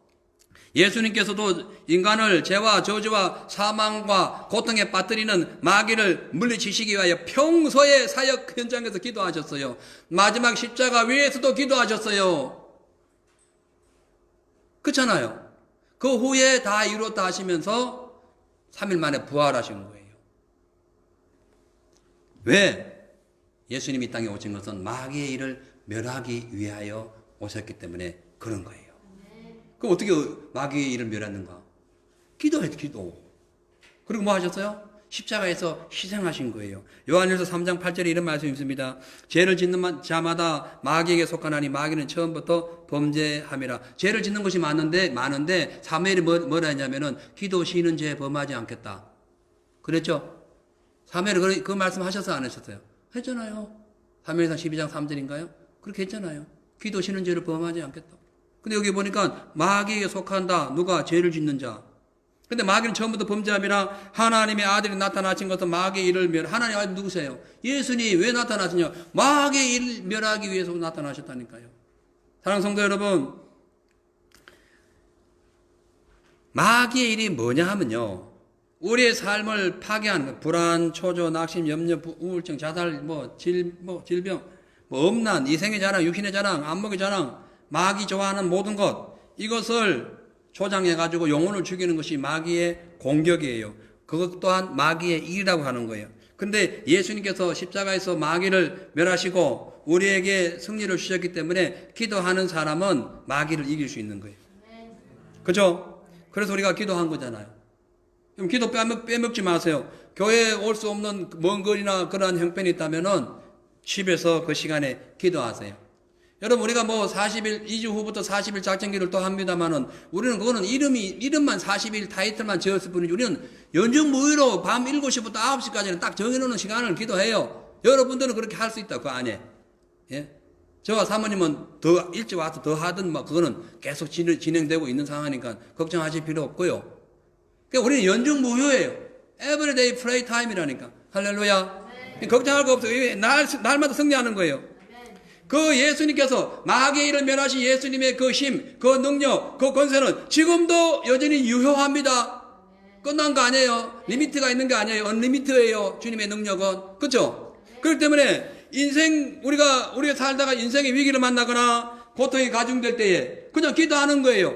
예수님께서도 인간을 죄와 저주와 사망과 고통에 빠뜨리는 마귀를 물리치시기 위하여 평소에 사역 현장에서 기도하셨어요. 마지막 십자가 위에서도 기도하셨어요. 그렇잖아요. 그 후에 다 이루었다 하시면서 3일 만에 부활하신 거예요. 왜? 예수님이 이 땅에 오신 것은 마귀의 일을 멸하기 위하여 오셨기 때문에 그런 거예요. 그럼 어떻게 마귀의 일을 멸했는가? 기도했죠, 기도. 그리고 뭐 하셨어요? 십자가에서 희생하신 거예요. 요한일서 3장 8절에 이런 말씀이 있습니다. 죄를 짓는 자마다 마귀에게 속하나니 마귀는 처음부터 범죄함이라. 죄를 짓는 것이 많은데 사무엘이 뭐라 했냐면은 기도 쉬는 죄 범하지 않겠다. 그랬죠? 사무엘이 그 말씀 하셨어요, 안 하셨어요? 했잖아요. 사무엘상 12장 3절인가요? 그렇게 했잖아요. 기도 쉬는 죄를 범하지 않겠다. 근데 여기 보니까 마귀에게 속한다. 누가? 죄를 짓는 자. 근데 마귀는 처음부터 범죄함이라. 하나님의 아들이 나타나신 것은 마귀의 일을 하나님의 아들 누구세요? 예수님. 왜 나타나시냐? 마귀의 일을 멸하기 위해서 나타나셨다니까요. 사랑하는 성도 여러분, 마귀의 일이 뭐냐 하면요, 우리의 삶을 파괴하는 거예요. 불안, 초조, 낙심, 염려, 우울증, 자살, 질병, 엄난, 이생의 자랑, 육신의 자랑, 안목의 자랑, 마귀 좋아하는 모든 것, 이것을 조장해가지고 영혼을 죽이는 것이 마귀의 공격이에요. 그것 또한 마귀의 일이라고 하는 거예요. 근데 예수님께서 십자가에서 마귀를 멸하시고 우리에게 승리를 주셨기 때문에 기도하는 사람은 마귀를 이길 수 있는 거예요. 그죠? 그래서 우리가 기도한 거잖아요. 그럼 기도 빼먹지 마세요. 교회에 올 수 없는 먼 거리나 그러한 형편이 있다면은 집에서 그 시간에 기도하세요. 여러분, 우리가 40일, 2주 후부터 40일 작전기를 또 합니다만은, 우리는 그거는 이름만 40일 타이틀만 지었을 뿐이지, 우리는 연중 무휴로 밤 7시부터 9시까지는 딱 정해놓는 시간을 기도해요. 여러분들은 그렇게 할 수 있다, 그 안에. 예? 저와 사모님은 더 일찍 와서 더 하든, 그거는 계속 진행되고 있는 상황이니까 걱정하실 필요 없고요. 그러니까 우리는 연중 무휴예요. Everyday pray time이라니까. 할렐루야. 걱정할 거 없어요. 날마다 승리하는 거예요. 그 예수님께서 마귀의 일을 멸하신 예수님의 그 힘, 그 능력, 그 권세는 지금도 여전히 유효합니다. 끝난 거 아니에요. 리미트가 있는 게 아니에요. 언리미트예요. 주님의 능력은. 그렇죠? 그렇기 때문에 우리가 살다가 인생의 위기를 만나거나 고통이 가중될 때에 그냥 기도하는 거예요.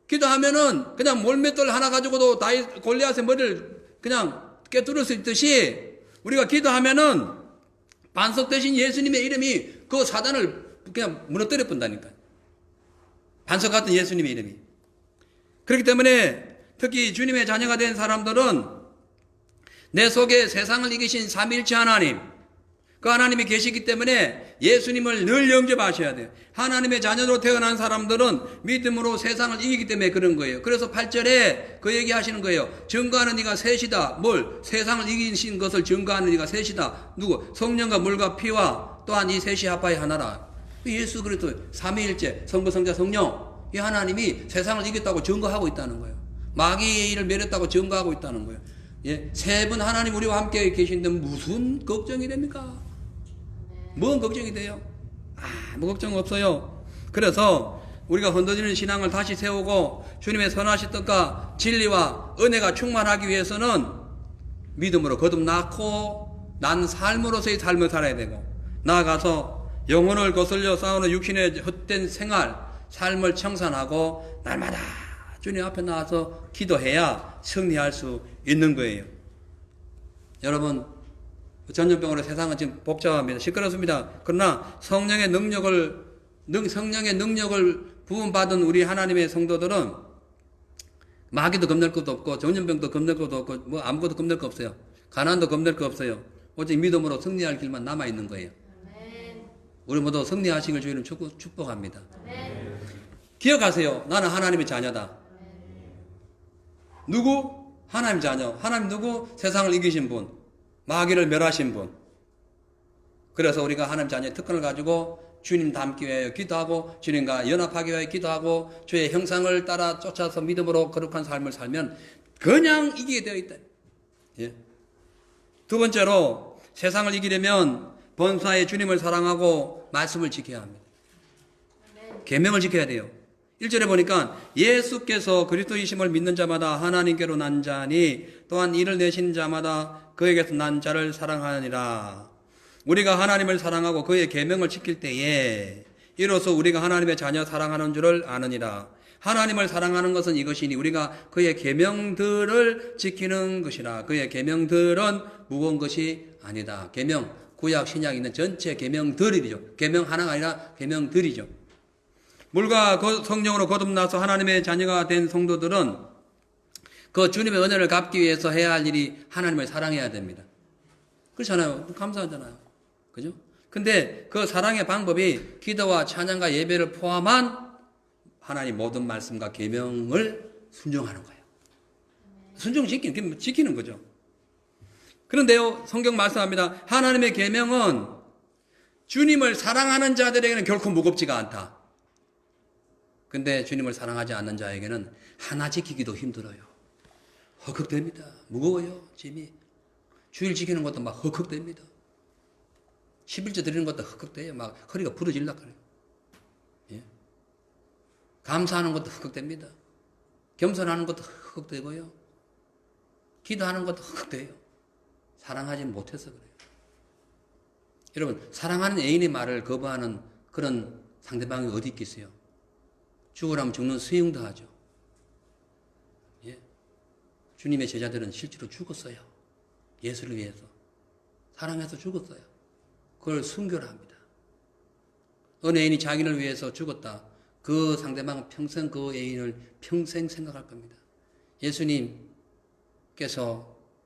기도하면은 그냥 몰맷돌 하나 가지고도 골리앗의 머리를 그냥 깨뚫을 수 있듯이, 우리가 기도하면은 반석 대신 예수님의 이름이 그 사단을 그냥 무너뜨려 본다니까. 반석 같은 예수님의 이름이. 그렇기 때문에 특히 주님의 자녀가 된 사람들은 내 속에 세상을 이기신 삼위일체 하나님, 그 하나님이 계시기 때문에 예수님을 늘 영접하셔야 돼요. 하나님의 자녀로 태어난 사람들은 믿음으로 세상을 이기기 때문에 그런 거예요. 그래서 8절에 그 얘기하시는 거예요. 증거하는 이가 셋이다. 뭘? 세상을 이기신 것을 증거하는 이가 셋이다. 누구? 성령과 물과 피와 또한 이 셋이 합하여 하나라. 예수 그리스도 삼위일체, 성부, 성자, 성령, 이 하나님이 세상을 이겼다고 증거하고 있다는 거예요. 마귀의 일을 멸했다고 증거하고 있다는 거예요. 예, 세 분 하나님 우리와 함께 계신데 무슨 걱정이 됩니까? 뭔 걱정이 돼요? 아무 걱정 없어요. 그래서 우리가 흔들리는 신앙을 다시 세우고 주님의 선하신 뜻과 진리와 은혜가 충만하기 위해서는 믿음으로 거듭나고 난 삶으로서의 삶을 살아야 되고, 나아가서 영혼을 거슬려 싸우는 육신의 헛된 삶을 청산하고 날마다 주님 앞에 나와서 기도해야 승리할 수 있는 거예요. 여러분, 전염병으로 세상은 지금 복잡합니다. 시끄럽습니다. 그러나 성령의 능력을 부음받은 우리 하나님의 성도들은 마귀도 겁낼 것도 없고 전염병도 겁낼 것도 없고 아무것도 겁낼 거 없어요. 가난도 겁낼 거 없어요. 오직 믿음으로 승리할 길만 남아있는 거예요. 우리 모두 승리하시길 주님은 축복합니다. 기억하세요. 나는 하나님의 자녀다. 누구? 하나님 자녀. 하나님 누구? 세상을 이기신 분, 마귀를 멸하신 분. 그래서 우리가 하나님 자녀의 특권을 가지고 주님 닮기 위하여 기도하고 주님과 연합하기 위하여 기도하고 주의 형상을 따라 쫓아서 믿음으로 거룩한 삶을 살면 그냥 이기게 되어 있다. 예. 두 번째로, 세상을 이기려면 본사의 주님을 사랑하고 말씀을 지켜야 합니다. 계명을 지켜야 돼요. 1절에 보니까 예수께서 그리스도이심을 믿는 자마다 하나님께로 난 자니 또한 이를 내신 자마다 그에게서 난 자를 사랑하느니라. 우리가 하나님을 사랑하고 그의 계명을 지킬 때에 이로써 우리가 하나님의 자녀 사랑하는 줄을 아느니라. 하나님을 사랑하는 것은 이것이니 우리가 그의 계명들을 지키는 것이라. 그의 계명들은 무거운 것이 아니다. 계명, 구약 신약에 있는 전체 계명들이죠. 계명 하나가 아니라 계명들이죠. 물과 성령으로 거듭나서 하나님의 자녀가 된 성도들은 그 주님의 은혜를 갚기 위해서 해야 할 일이 하나님을 사랑해야 됩니다. 그렇잖아요. 감사하잖아요. 그죠? 근데 그 사랑의 방법이 기도와 찬양과 예배를 포함한 하나님 모든 말씀과 계명을 순종하는 거예요. 지키는 거죠. 그런데요, 성경 말씀합니다. 하나님의 계명은 주님을 사랑하는 자들에게는 결코 무겁지가 않다. 근데 주님을 사랑하지 않는 자에게는 하나 지키기도 힘들어요. 헉헉댑니다. 무거워요, 짐이. 주일 지키는 것도 막 헉헉댑니다. 11조 드리는 것도 헉헉대요. 막 허리가 부러질라 그래요. 예? 감사하는 것도 헉헉댑니다. 겸손하는 것도 헉헉대고요. 기도하는 것도 헉헉대요. 사랑하지 못해서 그래요. 여러분, 사랑하는 애인의 말을 거부하는 그런 상대방이 어디 있겠어요? 죽으라면 죽는 수용도 하죠. 예? 주님의 제자들은 실제로 죽었어요. 예수를 위해서. 사랑해서 죽었어요. 그걸 순교를 합니다. 어느 애인이 자기를 위해서 죽었다. 그 상대방은 평생 그 애인을 평생 생각할 겁니다. 예수님께서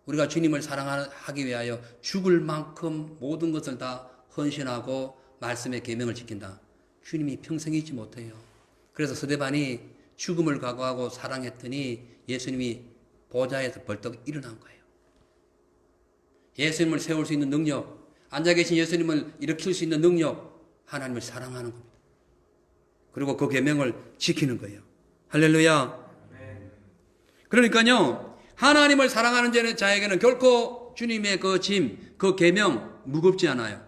우리가 주님을 사랑하기 위하여 죽을 만큼 모든 것을 다 헌신하고 말씀의 계명을 지킨다. 주님이 평생 잊지 못해요. 그래서 스데반이 죽음을 각오하고 사랑했더니 예수님이 보좌에서 벌떡 일어난 거예요. 예수님을 세울 수 있는 능력, 앉아 계신 예수님을 일으킬 수 있는 능력, 하나님을 사랑하는 겁니다. 그리고 그 계명을 지키는 거예요. 할렐루야. 그러니까요, 하나님을 사랑하는 자에게는 결코 주님의 그 짐, 그 계명 무겁지 않아요.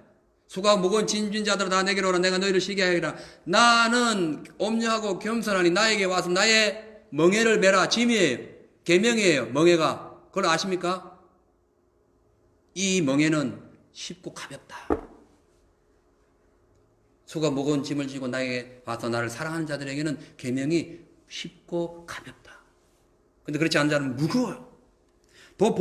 수고하고 무거운 짐진 자들아 다 내게로 오라. 내가 너희를 쉬게 하리라. 나는 엄려하고 겸손하니 나에게 와서 나의 멍에를 메라. 짐이에요. 계명이에요. 멍에가. 그걸 아십니까? 이 멍에는 쉽고 가볍다. 수고 무거운 짐을 지고 나에게 와서 나를 사랑하는 자들에게는 계명이 쉽고 가볍다. 근데 그렇지 않은 자는 무거워요. 더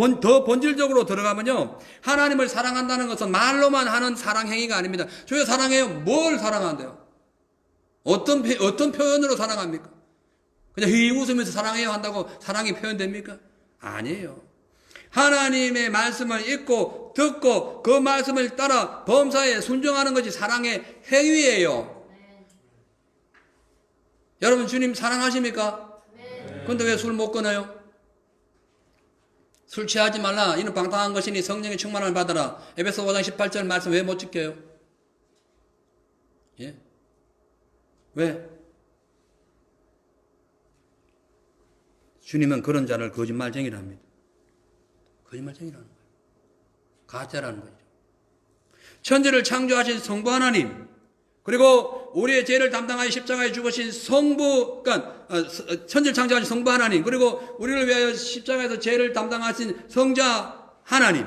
본질적으로 들어가면요, 하나님을 사랑한다는 것은 말로만 하는 사랑 행위가 아닙니다. 주여 사랑해요. 뭘 사랑한대요? 어떤 표현으로 사랑합니까? 그냥 휘 웃으면서 사랑해요 한다고 사랑이 표현됩니까? 아니에요. 하나님의 말씀을 읽고 듣고 그 말씀을 따라 범사에 순종하는 것이 사랑의 행위예요. 여러분 주님 사랑하십니까? 그런데 왜 술 못 끊어요? 술 취하지 말라. 이는 방탕한 것이니 성령의 충만함을 받아라. 에베소 5장 18절 말씀 왜 못 지켜요? 예? 왜? 주님은 그런 자를 거짓말쟁이라 합니다. 거짓말쟁이라는 거예요. 가짜라는 거죠. 천지를 창조하신 성부 하나님, 그리고 우리의 죄를 담당하여 십자가에 죽으신 성부, 그러니까 천지를 창조하신 성부 하나님, 그리고 우리를 위하여 십자가에서 죄를 담당하신 성자 하나님,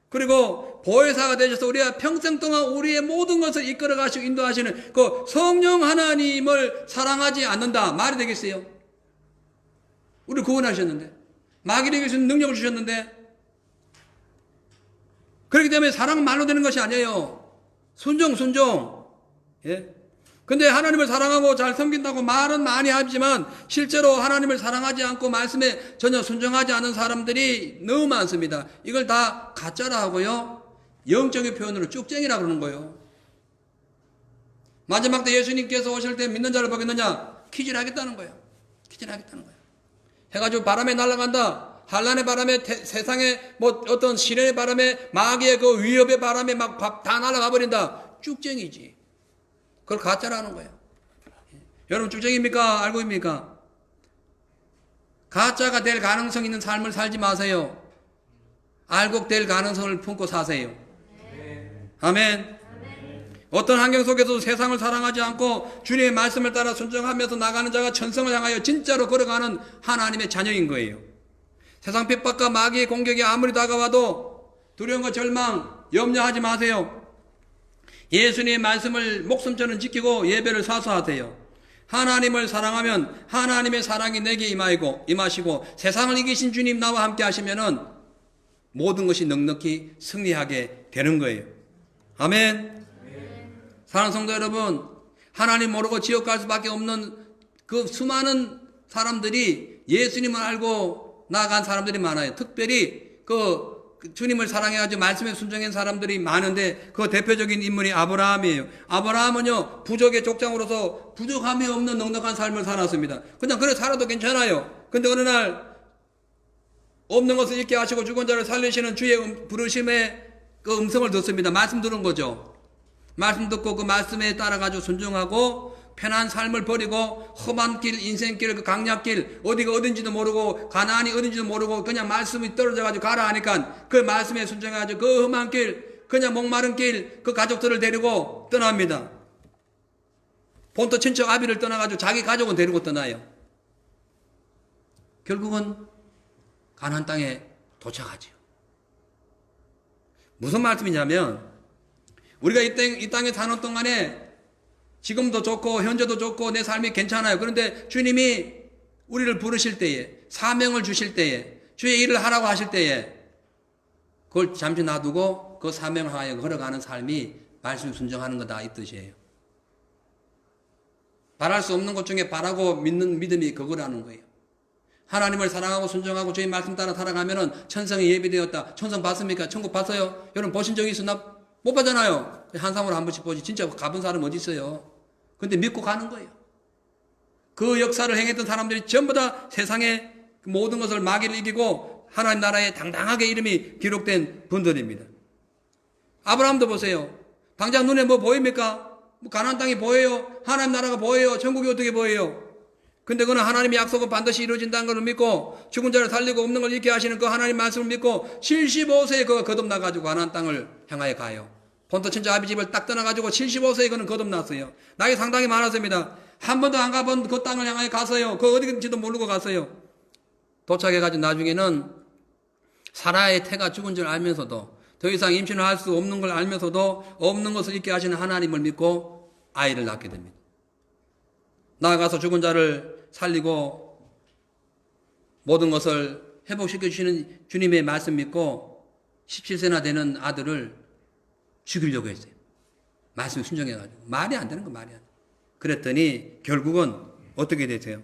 그리고 보혜사가 되셔서 우리가 평생 동안 우리의 모든 것을 이끌어 가시고 인도하시는 그 성령 하나님을 사랑하지 않는다. 말이 되겠어요? 우리를 구원하셨는데, 마귀에게 주신 능력을 주셨는데, 그렇기 때문에 사랑은 말로 되는 것이 아니에요. 순종. 예? 근데 하나님을 사랑하고 잘 섬긴다고 말은 많이 하지만 실제로 하나님을 사랑하지 않고 말씀에 전혀 순종하지 않은 사람들이 너무 많습니다. 이걸 다 가짜라 하고요, 영적인 표현으로 쭉쟁이라 그러는 거예요. 마지막 때 예수님께서 오실 때 믿는 자를 보겠느냐? 퀴즈를 하겠다는 거예요. 해가지고 바람에 날아간다. 한란의 바람에, 세상의 뭐 어떤 시련의 바람에, 마귀의 그 위협의 바람에 막 다 날아가 버린다. 쭉쟁이지. 그걸 가짜라는 거예요. 여러분 쭉쟁입니까? 알고 있습니까? 가짜가 될 가능성 있는 삶을 살지 마세요. 알곡 될 가능성을 품고 사세요. 아멘. 어떤 환경 속에서도 세상을 사랑하지 않고 주님의 말씀을 따라 순종하면서 나가는 자가 천성을 향하여 진짜로 걸어가는 하나님의 자녀인 거예요. 세상 핍박과 마귀의 공격이 아무리 다가와도 두려움과 절망 염려하지 마세요. 예수님의 말씀을 목숨처럼 지키고 예배를 사수하세요. 하나님을 사랑하면 하나님의 사랑이 내게 임하시고 세상을 이기신 주님 나와 함께 하시면은 모든 것이 넉넉히 승리하게 되는 거예요. 아멘. 사랑하는 성도 여러분, 하나님 모르고 지옥 갈 수밖에 없는 그 수많은 사람들이 예수님을 알고 나아간 사람들이 많아요. 특별히 그 주님을 사랑해가지고 말씀에 순종한 사람들이 많은데 그 대표적인 인물이 아브라함이에요. 아브라함은요, 부족의 족장으로서 부족함이 없는 넉넉한 삶을 살았습니다. 그냥 그래 살아도 괜찮아요. 근데 어느 날 없는 것을 잃게 하시고 죽은 자를 살리시는 주의 부르심의 그 음성을 듣습니다. 말씀 들은 거죠. 말씀 듣고 그 말씀에 따라가지고 순종하고 편한 삶을 버리고 험한 길, 인생길, 그 강약길, 어디가 어딘지도 모르고 가나안이 어딘지도 모르고 그냥 말씀이 떨어져가지고 가라 하니까 그 말씀에 순종해가지고 그 험한 길, 그냥 목마른 길, 그 가족들을 데리고 떠납니다. 본토 친척 아비를 떠나가지고 자기 가족은 데리고 떠나요. 결국은 가나안 땅에 도착하죠. 무슨 말씀이냐면 우리가 이 땅에 사는 동안에 지금도 좋고 현재도 좋고 내 삶이 괜찮아요. 그런데 주님이 우리를 부르실 때에 사명을 주실 때에 주의 일을 하라고 하실 때에 그걸 잠시 놔두고 그 사명을 하여 걸어가는 삶이 말씀 순종하는 거다 이 뜻이에요. 바랄 수 없는 것 중에 바라고 믿는 믿음이 그거라는 거예요. 하나님을 사랑하고 순종하고 주의 말씀 따라 살아가면은 천성이 예비되었다. 천성 봤습니까? 천국 봤어요? 여러분 보신 적이 있으나? 못 봤잖아요. 한상으로 한 번씩 보지. 진짜 가본 사람 어디 있어요? 근데 믿고 가는 거예요. 그 역사를 행했던 사람들이 전부 다 세상의 모든 것을 마귀를 이기고 하나님 나라에 당당하게 이름이 기록된 분들입니다. 아브라함도 보세요. 당장 눈에 뭐 보입니까? 뭐 가나안 땅이 보여요? 하나님 나라가 보여요? 천국이 어떻게 보여요? 근데 그는 하나님의 약속은 반드시 이루어진다는 것을 믿고 죽은 자를 살리고 없는 걸 잃게 하시는 그 하나님 말씀을 믿고 75세에 그가 거듭나가지고 가나안 땅을 향하여 가요. 본토 친척 아비 집을 딱 떠나가지고 75세에 그는 거듭났어요. 나이 상당히 많았습니다. 한 번도 안 가본 그 땅을 향하여 갔어요. 그 어디인지도 모르고 갔어요. 도착해가지고 나중에는 사라의 태가 죽은 줄 알면서도 더 이상 임신을 할 수 없는 걸 알면서도 없는 것을 잃게 하시는 하나님을 믿고 아이를 낳게 됩니다. 나아가서 죽은 자를 살리고 모든 것을 회복시켜 주시는 주님의 말씀 믿고 17세나 되는 아들을 죽이려고 했어요. 말씀 순종해가지고. 말이 안 되는 거 말이 안 돼. 그랬더니 결국은 어떻게 되세요?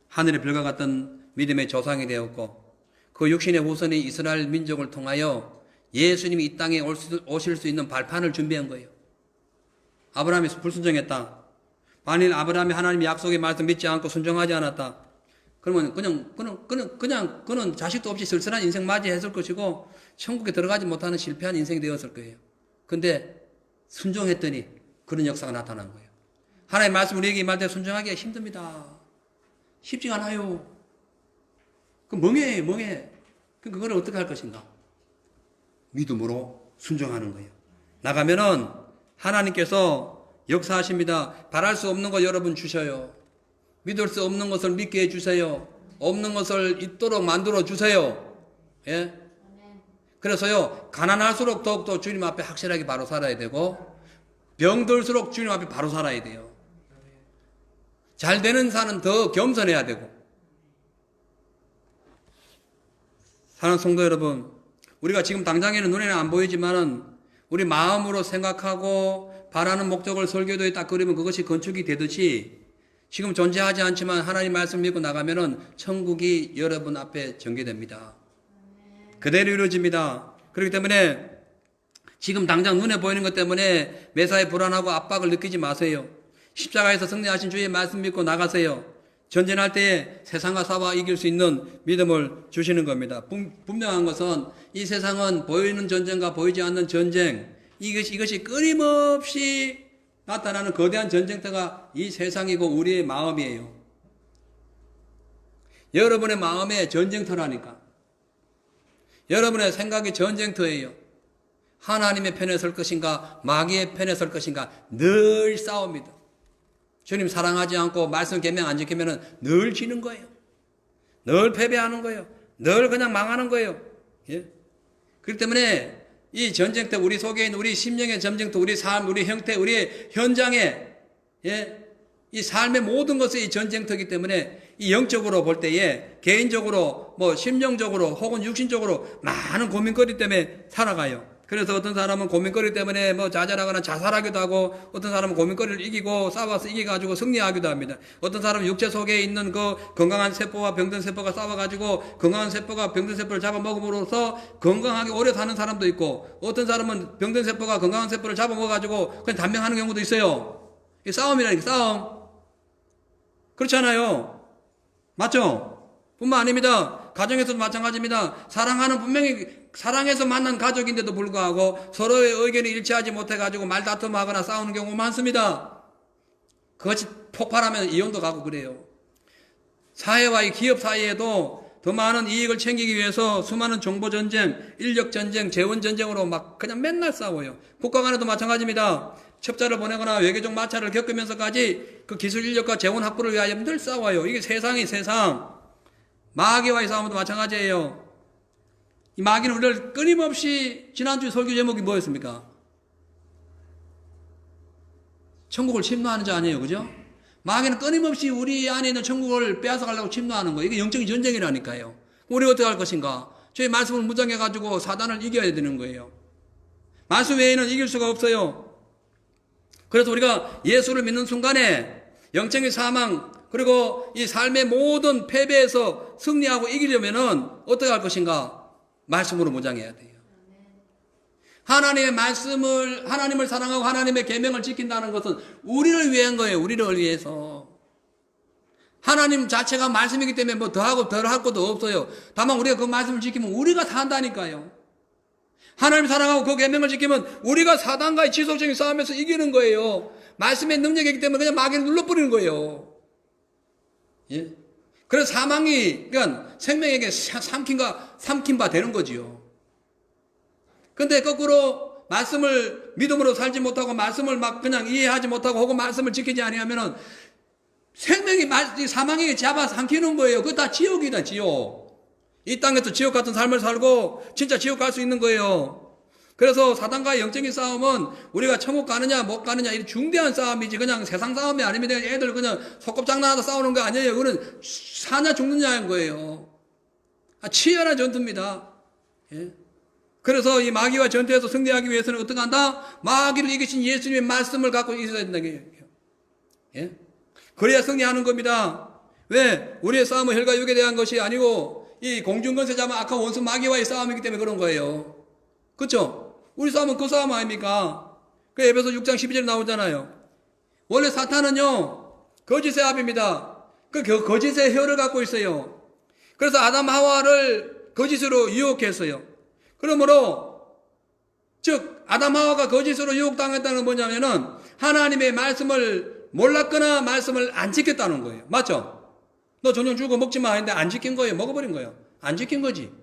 하늘의 별과 같은 믿음의 조상이 되었고 그 육신의 후손이 이스라엘 민족을 통하여 예수님이 이 땅에 오실 수 있는 발판을 준비한 거예요. 아브라함이 불순종했다. 만일 아브라함이 하나님의 약속의 말씀 믿지 않고 순종하지 않았다. 그러면 그는 자식도 없이 쓸쓸한 인생 맞이했을 것이고 천국에 들어가지 못하는 실패한 인생이 되었을 거예요. 근데 순종했더니 그런 역사가 나타난 거예요. 하나님의 말씀 우리에게 임할 때 순종하기가 힘듭니다. 쉽지가 않아요. 그 멍해. 그걸 어떻게 할 것인가? 믿음으로 순종하는 거예요. 나가면은 하나님께서 역사하십니다. 바랄 수 없는 것 여러분 주셔요. 믿을 수 없는 것을 믿게 해주세요. 없는 것을 있도록 만들어 주세요. 예? 그래서요, 가난할수록 더욱더 주님 앞에 확실하게 바로 살아야 되고, 병들수록 주님 앞에 바로 살아야 돼요. 잘 되는 산은 더 겸손해야 되고. 사랑하는 성도 여러분, 우리가 지금 당장에는 눈에는 안 보이지만은 우리 마음으로 생각하고 바라는 목적을 설교도에 딱 그리면 그것이 건축이 되듯이 지금 존재하지 않지만 하나님 말씀 믿고 나가면은 천국이 여러분 앞에 전개됩니다. 그대로 이루어집니다. 그렇기 때문에 지금 당장 눈에 보이는 것 때문에 매사에 불안하고 압박을 느끼지 마세요. 십자가에서 승리하신 주의 말씀 믿고 나가세요. 전쟁할 때에 세상과 싸워 이길 수 있는 믿음을 주시는 겁니다. 분명한 것은 이 세상은 보이는 전쟁과 보이지 않는 전쟁, 이것이 끊임없이 나타나는 거대한 전쟁터가 이 세상이고 우리의 마음이에요. 여러분의 마음의 전쟁터라니까. 여러분의 생각이 전쟁터예요. 하나님의 편에 설 것인가 마귀의 편에 설 것인가 늘 싸웁니다. 주님 사랑하지 않고 말씀 계명 안 지키면 늘 지는 거예요. 늘 패배하는 거예요. 늘 그냥 망하는 거예요. 예? 그렇기 때문에 이 전쟁터, 우리 속에 있는 우리 심령의 전쟁터, 우리 삶, 우리 형태, 우리 현장에, 예? 이 삶의 모든 것이 전쟁터이기 때문에 이 영적으로 볼 때에 개인적으로 뭐 심령적으로 혹은 육신적으로 많은 고민거리 때문에 살아가요. 그래서 어떤 사람은 고민거리 때문에 뭐 좌절하거나 자살하기도 하고, 어떤 사람은 고민거리를 이기고 싸워서 이겨가지고 승리하기도 합니다. 어떤 사람은 육체 속에 있는 그 건강한 세포와 병든 세포가 싸워가지고 건강한 세포가 병든 세포를 잡아먹음으로써 건강하게 오래 사는 사람도 있고, 어떤 사람은 병든 세포가 건강한 세포를 잡아먹어가지고 그냥 단명하는 경우도 있어요. 이 싸움이라니까, 싸움. 그렇잖아요. 맞죠? 뿐만 아닙니다. 가정에서도 마찬가지입니다. 사랑하는 분명히 사랑해서 만난 가족인데도 불구하고 서로의 의견이 일치하지 못해가지고 말다툼하거나 싸우는 경우가 많습니다. 그것이 폭발하면 이혼도 가고 그래요. 사회와 이 기업 사이에도 더 많은 이익을 챙기기 위해서 수많은 정보전쟁, 인력전쟁, 재원전쟁으로 막 그냥 맨날 싸워요. 국가 간에도 마찬가지입니다. 첩자를 보내거나 외교적 마찰을 겪으면서까지 그 기술 인력과 재원 확보를 위하여 늘 싸워요. 이게 세상이 세상. 마귀와의 싸움도 마찬가지예요. 이 마귀는 우리를 끊임없이, 지난주 설교 제목이 뭐였습니까? 천국을 침노하는 자 아니에요, 그죠? 마귀는 끊임없이 우리 안에 있는 천국을 빼앗아 가려고 침노하는 거예요. 이게 영적인 전쟁이라니까요. 우리가 어떻게 할 것인가? 저희 말씀을 무장해가지고 사단을 이겨야 되는 거예요. 말씀 외에는 이길 수가 없어요. 그래서 우리가 예수를 믿는 순간에 영적인 사망, 그리고 이 삶의 모든 패배에서 승리하고 이기려면은 어떻게 할 것인가? 말씀으로 무장해야 돼요. 하나님의 말씀을, 하나님을 사랑하고 하나님의 계명을 지킨다는 것은 우리를 위한 거예요. 우리를 위해서. 하나님 자체가 말씀이기 때문에 뭐 더하고 덜할 것도 없어요. 다만 우리가 그 말씀을 지키면 우리가 산다니까요. 하나님 사랑하고 그 계명을 지키면 우리가 사단과의 지속적인 싸움에서 이기는 거예요. 말씀의 능력이기 때문에 그냥 마귀를 눌러버리는 거예요. 예? 그래서 사망이, 그러니까 생명에게 삼킨 바 되는 거지요. 근데 거꾸로 말씀을 믿음으로 살지 못하고 말씀을 막 그냥 이해하지 못하고 혹은 말씀을 지키지 아니하면은 생명이 사망에게 잡아 삼키는 거예요. 그거 다 지옥이다, 지옥. 이 땅에서 지옥 같은 삶을 살고 진짜 지옥 갈 수 있는 거예요. 그래서 사단과의 영적인 싸움은 우리가 천국 가느냐 못 가느냐 이 중대한 싸움이지 그냥 세상 싸움이 아니면 애들 그냥 소꿉장난하다 싸우는 거 아니에요. 그거는 사냐 죽느냐인 거예요. 치열한 전투입니다. 예? 그래서 이 마귀와 전투에서 승리하기 위해서는 어떻게 한다? 마귀를 이기신 예수님의 말씀을 갖고 있어야 된다는 거예요. 예? 그래야 승리하는 겁니다. 왜? 우리의 싸움은 혈과 육에 대한 것이 아니고 이 공중권세자만 악한 원수 마귀와의 싸움이기 때문에 그런 거예요. 그렇죠? 우리 싸움은 그 싸움 아닙니까? 그 에베소 6장 12절에 나오잖아요. 원래 사탄은요 거짓의 압입니다. 그 거짓의 혀를 갖고 있어요. 그래서 아담 하와를 거짓으로 유혹했어요. 그러므로 즉 아담 하와가 거짓으로 유혹당했다는 건 뭐냐면은 하나님의 말씀을 몰랐거나 말씀을 안 지켰다는 거예요. 맞죠? 너 저녁 주고 먹지 마 했는데 안 지킨 거예요. 먹어버린 거예요. 안 지킨 거지.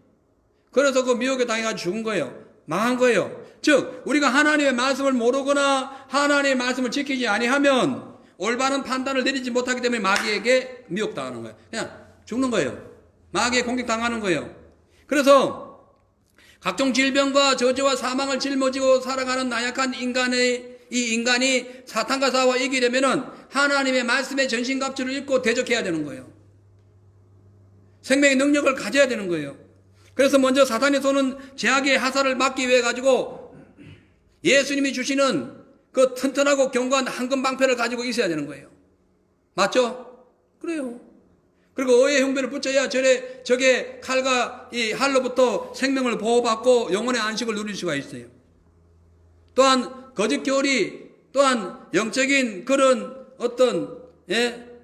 그래서 그 미혹에 당해가지고 죽은 거예요. 망한 거예요. 즉 우리가 하나님의 말씀을 모르거나 하나님의 말씀을 지키지 아니하면 올바른 판단을 내리지 못하기 때문에 마귀에게 미혹당하는 거예요. 그냥 죽는 거예요. 마귀에 공격당하는 거예요. 그래서 각종 질병과 저주와 사망을 짊어지고 살아가는 나약한 이 인간이 사탄과 싸워 이기려면은 하나님의 말씀의 전신갑주를 입고 대적해야 되는 거예요. 생명의 능력을 가져야 되는 거예요. 그래서 먼저 사탄이 쏘는 제약의 화살을 막기 위해 가지고 예수님이 주시는 그 튼튼하고 견고한 황금방패를 가지고 있어야 되는 거예요. 맞죠? 그래요. 그리고 의의 흉배를 붙여야 적의 칼과 이 활로부터 생명을 보호받고 영혼의 안식을 누릴 수가 있어요. 또한 거짓 교리, 또한 영적인 그런 어떤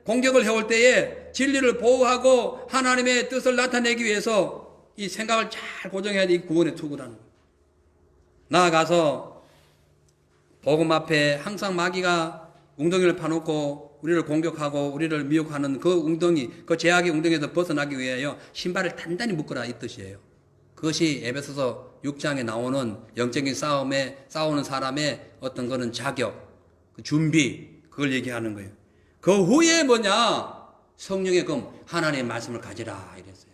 공격을 해올 때에 진리를 보호하고 하나님의 뜻을 나타내기 위해서 이 생각을 잘 고정해야 돼. 이 구원의 투구라는 거예요. 나아가서 복음 앞에 항상 마귀가 웅덩이를 파놓고 우리를 공격하고 우리를 미혹하는 그 웅덩이, 그 제약의 웅덩이에서 벗어나기 위하여 신발을 단단히 묶으라 이 뜻이에요. 그것이 에베소서 6장에 나오는 영적인 싸움에 싸우는 사람의 어떤 거는 자격, 준비, 그걸 얘기하는 거예요. 그 후에 뭐냐? 성령의 검, 하나님의 말씀을 가지라 이랬어요.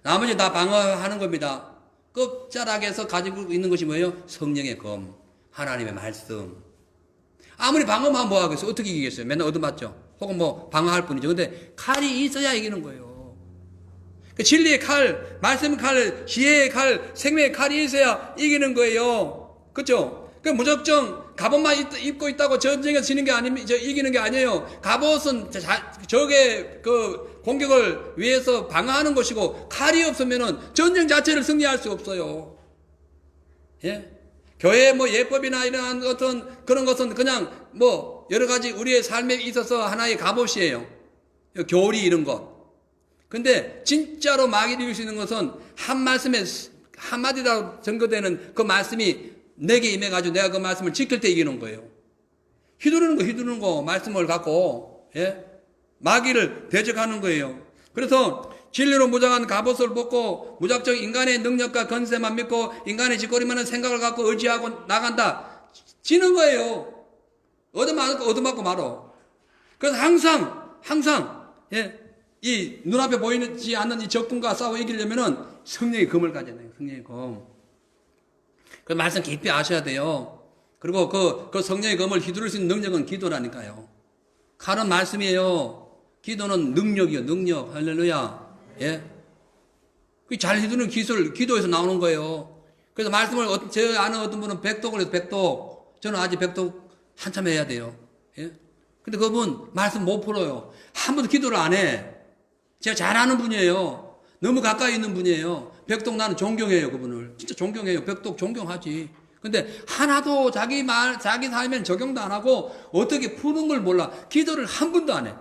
나머지 다 방어하는 겁니다. 끝자락에서 가지고 있는 것이 뭐예요? 성령의 검, 하나님의 말씀. 아무리 방어만 뭐 하겠어요? 어떻게 이기겠어요? 맨날 얻어맞죠? 혹은 뭐 방어할 뿐이죠. 근데 칼이 있어야 이기는 거예요. 그 진리의 칼, 말씀의 칼, 지혜의 칼, 생명의 칼이 있어야 이기는 거예요. 그렇죠? 그 무작정 갑옷만 입고 있다고 전쟁에서 지는 게 아닙니다. 이기는 게 아니에요. 갑옷은 적의 그 공격을 위해서 방어하는 것이고, 칼이 없으면은 전쟁 자체를 승리할 수 없어요. 예? 교회 뭐 예법이나 이런 어떤 그런 것은 그냥 뭐 여러 가지 우리의 삶에 있어서 하나의 갑옷이에요. 교리 이런 것. 근데 진짜로 마귀를 이길 수 있는 것은 한 말씀에 한마디라도 증거되는 그 말씀이 내게 임해가지고 내가 그 말씀을 지킬 때 이기는 거예요. 휘두르는 거, 말씀을 갖고, 예? 마귀를 대적하는 거예요. 그래서 진리로 무장한 갑옷을 벗고 무작정 인간의 능력과 건세만 믿고 인간의 짓거리만한 생각을 갖고 의지하고 나간다. 지는 거예요. 얻어맞고 말어. 그래서 항상, 예? 이 눈앞에 보이지 않는 이 적군과 싸워 이기려면은 성령의 검을 가져야 돼요. 성령의 검. 그 말씀 깊이 아셔야 돼요. 그리고 그 성령의 검을 휘두를 수 있는 능력은 기도라니까요. 칼은 말씀이에요. 기도는 능력이요. 능력. 할렐루야. 예. 잘 휘두르는 기술, 기도에서 나오는 거예요. 그래서 말씀을, 제 아는 어떤 분은 백독을 해서 백독. 저는 아직 백독 한참 해야 돼요. 예. 근데 그분 말씀 못 풀어요. 한 번도 기도를 안 해. 제가 잘 아는 분이에요. 너무 가까이 있는 분이에요. 백독 나는 존경해요, 그분을. 진짜 존경해요. 백독 존경하지. 근데 하나도 자기 삶에는 적용도 안 하고 어떻게 푸는 걸 몰라. 기도를 한 번도 안 해.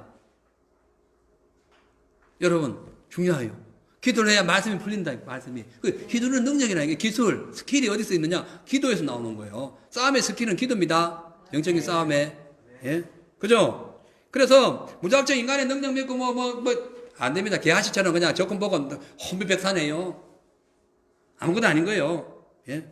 여러분, 중요해요. 기도를 해야 말씀이 풀린다, 말씀이. 기도는 능력이라, 이게 기술, 스킬이 어디서 있느냐? 기도에서 나오는 거예요. 싸움의 스킬은 기도입니다. 영적인 싸움에. 예? 그죠? 그래서 무작정 인간의 능력 믿고 안 됩니다. 개아시처럼 그냥 적금 보고 혼비백산해요. 아무것도 아닌 거예요. 예?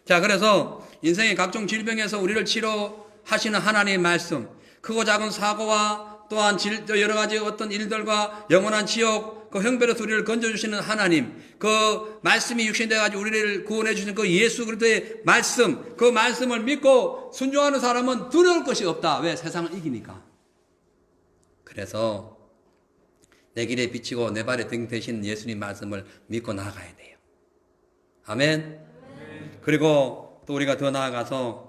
자, 그래서 인생의 각종 질병에서 우리를 치료하시는 하나님의 말씀, 크고 작은 사고와 또한 여러 가지 어떤 일들과 영원한 지옥, 그 형벌에서 우리를 건져주시는 하나님, 그 말씀이 육신돼가지고 우리를 구원해 주신 그 예수 그리스도의 말씀, 그 말씀을 믿고 순종하는 사람은 두려울 것이 없다. 왜? 세상을 이기니까. 그래서 내 길에 비치고 내 발에 등 대신 예수님 말씀을 믿고 나아가야 돼요. 아멘. 그리고 또 우리가 더 나아가서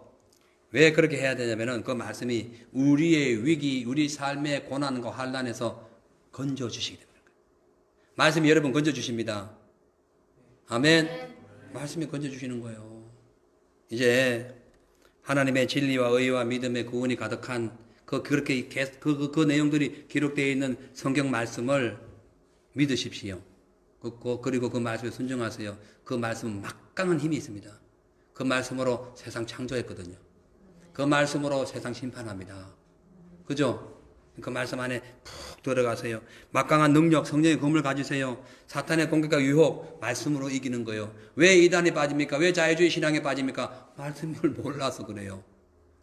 왜 그렇게 해야 되냐면은 그 말씀이 우리의 위기, 우리 삶의 고난과 환난에서 건져 주시게 됩니다. 말씀이 여러분 건져 주십니다. 아멘. 말씀이 건져 주시는 거예요. 이제 하나님의 진리와 의와 믿음의 구원이 가득한 그 내용들이 기록되어 있는 성경 말씀을 믿으십시오. 그리고 그 말씀에 순종하세요. 그 말씀은 막강한 힘이 있습니다. 그 말씀으로 세상 창조했거든요. 그 말씀으로 세상 심판합니다. 그죠? 그 말씀 안에 푹 들어가세요. 막강한 능력, 성령의 검을 가지세요. 사탄의 공격과 유혹, 말씀으로 이기는 거예요. 왜 이단에 빠집니까? 왜 자유주의 신앙에 빠집니까? 말씀을 몰라서 그래요.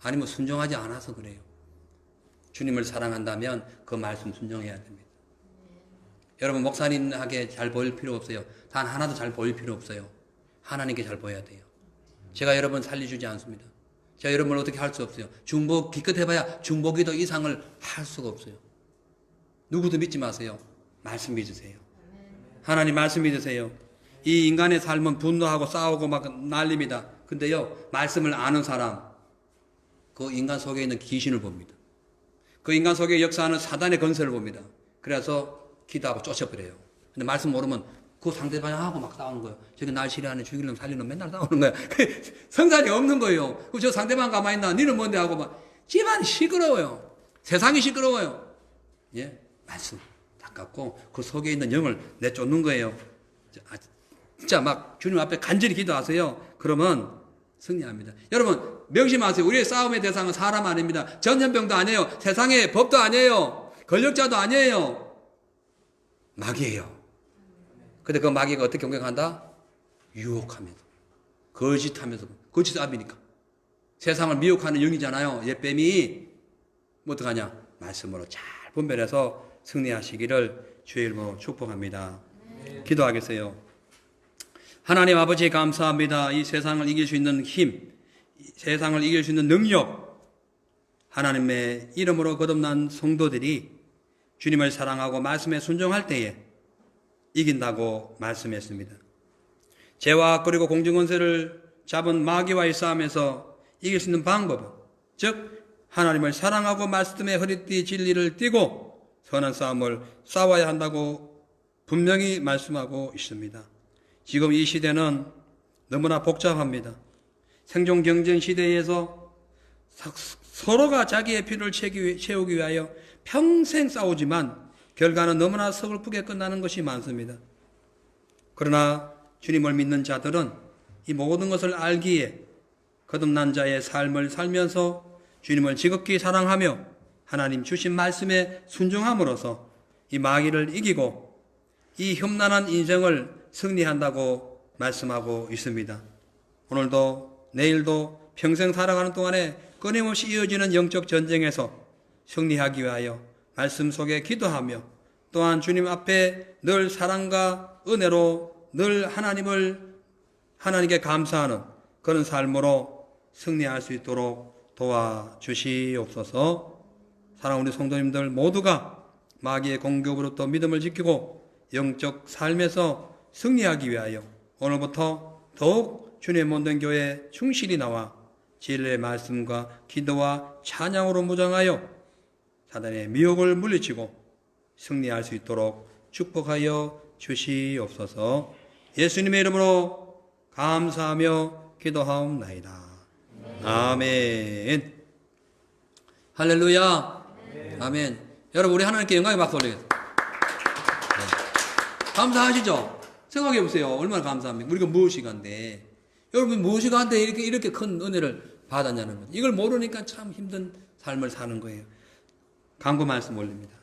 아니면 순종하지 않아서 그래요. 주님을 사랑한다면 그 말씀 순종해야 됩니다. 여러분, 목사님에게 잘 보일 필요 없어요. 단 하나도 잘 보일 필요 없어요. 하나님께 잘 보여야 돼요. 제가 여러분 살려주지 않습니다. 제가 여러분을 어떻게 할 수 없어요. 중보 기껏 해봐야 중보기도 이상을 할 수가 없어요. 누구도 믿지 마세요. 말씀 믿으세요. 하나님 말씀 믿으세요. 이 인간의 삶은 분노하고 싸우고 막 난립니다. 근데요, 말씀을 아는 사람, 그 인간 속에 있는 귀신을 봅니다. 그 인간 속에 역사하는 사단의 건설을 봅니다. 그래서 기도하고 쫓아버려요. 근데 말씀 모르면 그 상대방하고 막 싸우는 거예요. 저기 날 싫어하는 죽이려면 살리려면 맨날 싸우는 거예요. 성산이 없는 거예요. 그럼 저 상대방 가만히 있나? 니는 뭔데? 하고 막 집안이 시끄러워요. 세상이 시끄러워요. 예? 말씀 가깝고 그 속에 있는 영을 내쫓는 거예요. 진짜 막 주님 앞에 간절히 기도하세요. 그러면 승리합니다. 여러분, 명심하세요. 우리의 싸움의 대상은 사람 아닙니다. 전염병도 아니에요. 세상의 법도 아니에요. 권력자도 아니에요. 마귀예요. 근데 그 마귀가 어떻게 공격한다? 유혹하면서, 거짓하면서, 거짓 압이니까. 세상을 미혹하는 영이잖아요. 옛뱀이. 뭐 어떡하냐? 말씀으로 잘 분별해서 승리하시기를 주의 이름으로 축복합니다. 기도하겠어요. 하나님 아버지 감사합니다. 이 세상을 이길 수 있는 힘, 세상을 이길 수 있는 능력, 하나님의 이름으로 거듭난 성도들이 주님을 사랑하고 말씀에 순종할 때에 이긴다고 말씀했습니다. 죄와 그리고 공중권세를 잡은 마귀와의 싸움에서 이길 수 있는 방법은, 즉 하나님을 사랑하고 말씀에 허리띠 진리를 띠고 선한 싸움을 싸워야 한다고 분명히 말씀하고 있습니다. 지금 이 시대는 너무나 복잡합니다. 생존 경쟁 시대에서 서로가 자기의 필요를 채우기 위하여 평생 싸우지만 결과는 너무나 서글프게 끝나는 것이 많습니다. 그러나 주님을 믿는 자들은 이 모든 것을 알기에 거듭난 자의 삶을 살면서 주님을 지극히 사랑하며 하나님 주신 말씀에 순종함으로써 이 마귀를 이기고 이 험난한 인생을 승리한다고 말씀하고 있습니다. 오늘도 내일도 평생 살아가는 동안에 끊임없이 이어지는 영적 전쟁에서 승리하기 위하여 말씀 속에 기도하며 또한 주님 앞에 늘 사랑과 은혜로 늘 하나님께 감사하는 그런 삶으로 승리할 수 있도록 도와주시옵소서. 사랑하는 우리 성도님들 모두가 마귀의 공격으로부터 믿음을 지키고 영적 삶에서 승리하기 위하여 오늘부터 더욱 주님의 몸된 교회에 충실히 나와 진리의 말씀과 기도와 찬양으로 무장하여 사단의 미혹을 물리치고 승리할 수 있도록 축복하여 주시옵소서. 예수님의 이름으로 감사하며 기도하옵나이다. 아멘. 할렐루야. 아멘. 여러분, 우리 하나님께 영광의 박수 올리겠습니다. 네. 감사하시죠? 생각해 보세요. 얼마나 감사합니까? 우리가 무엇이간데, 여러분 무엇이간데 이렇게 큰 은혜를 받았냐는 거죠. 이걸 모르니까 참 힘든 삶을 사는 거예요. 간구 말씀 올립니다.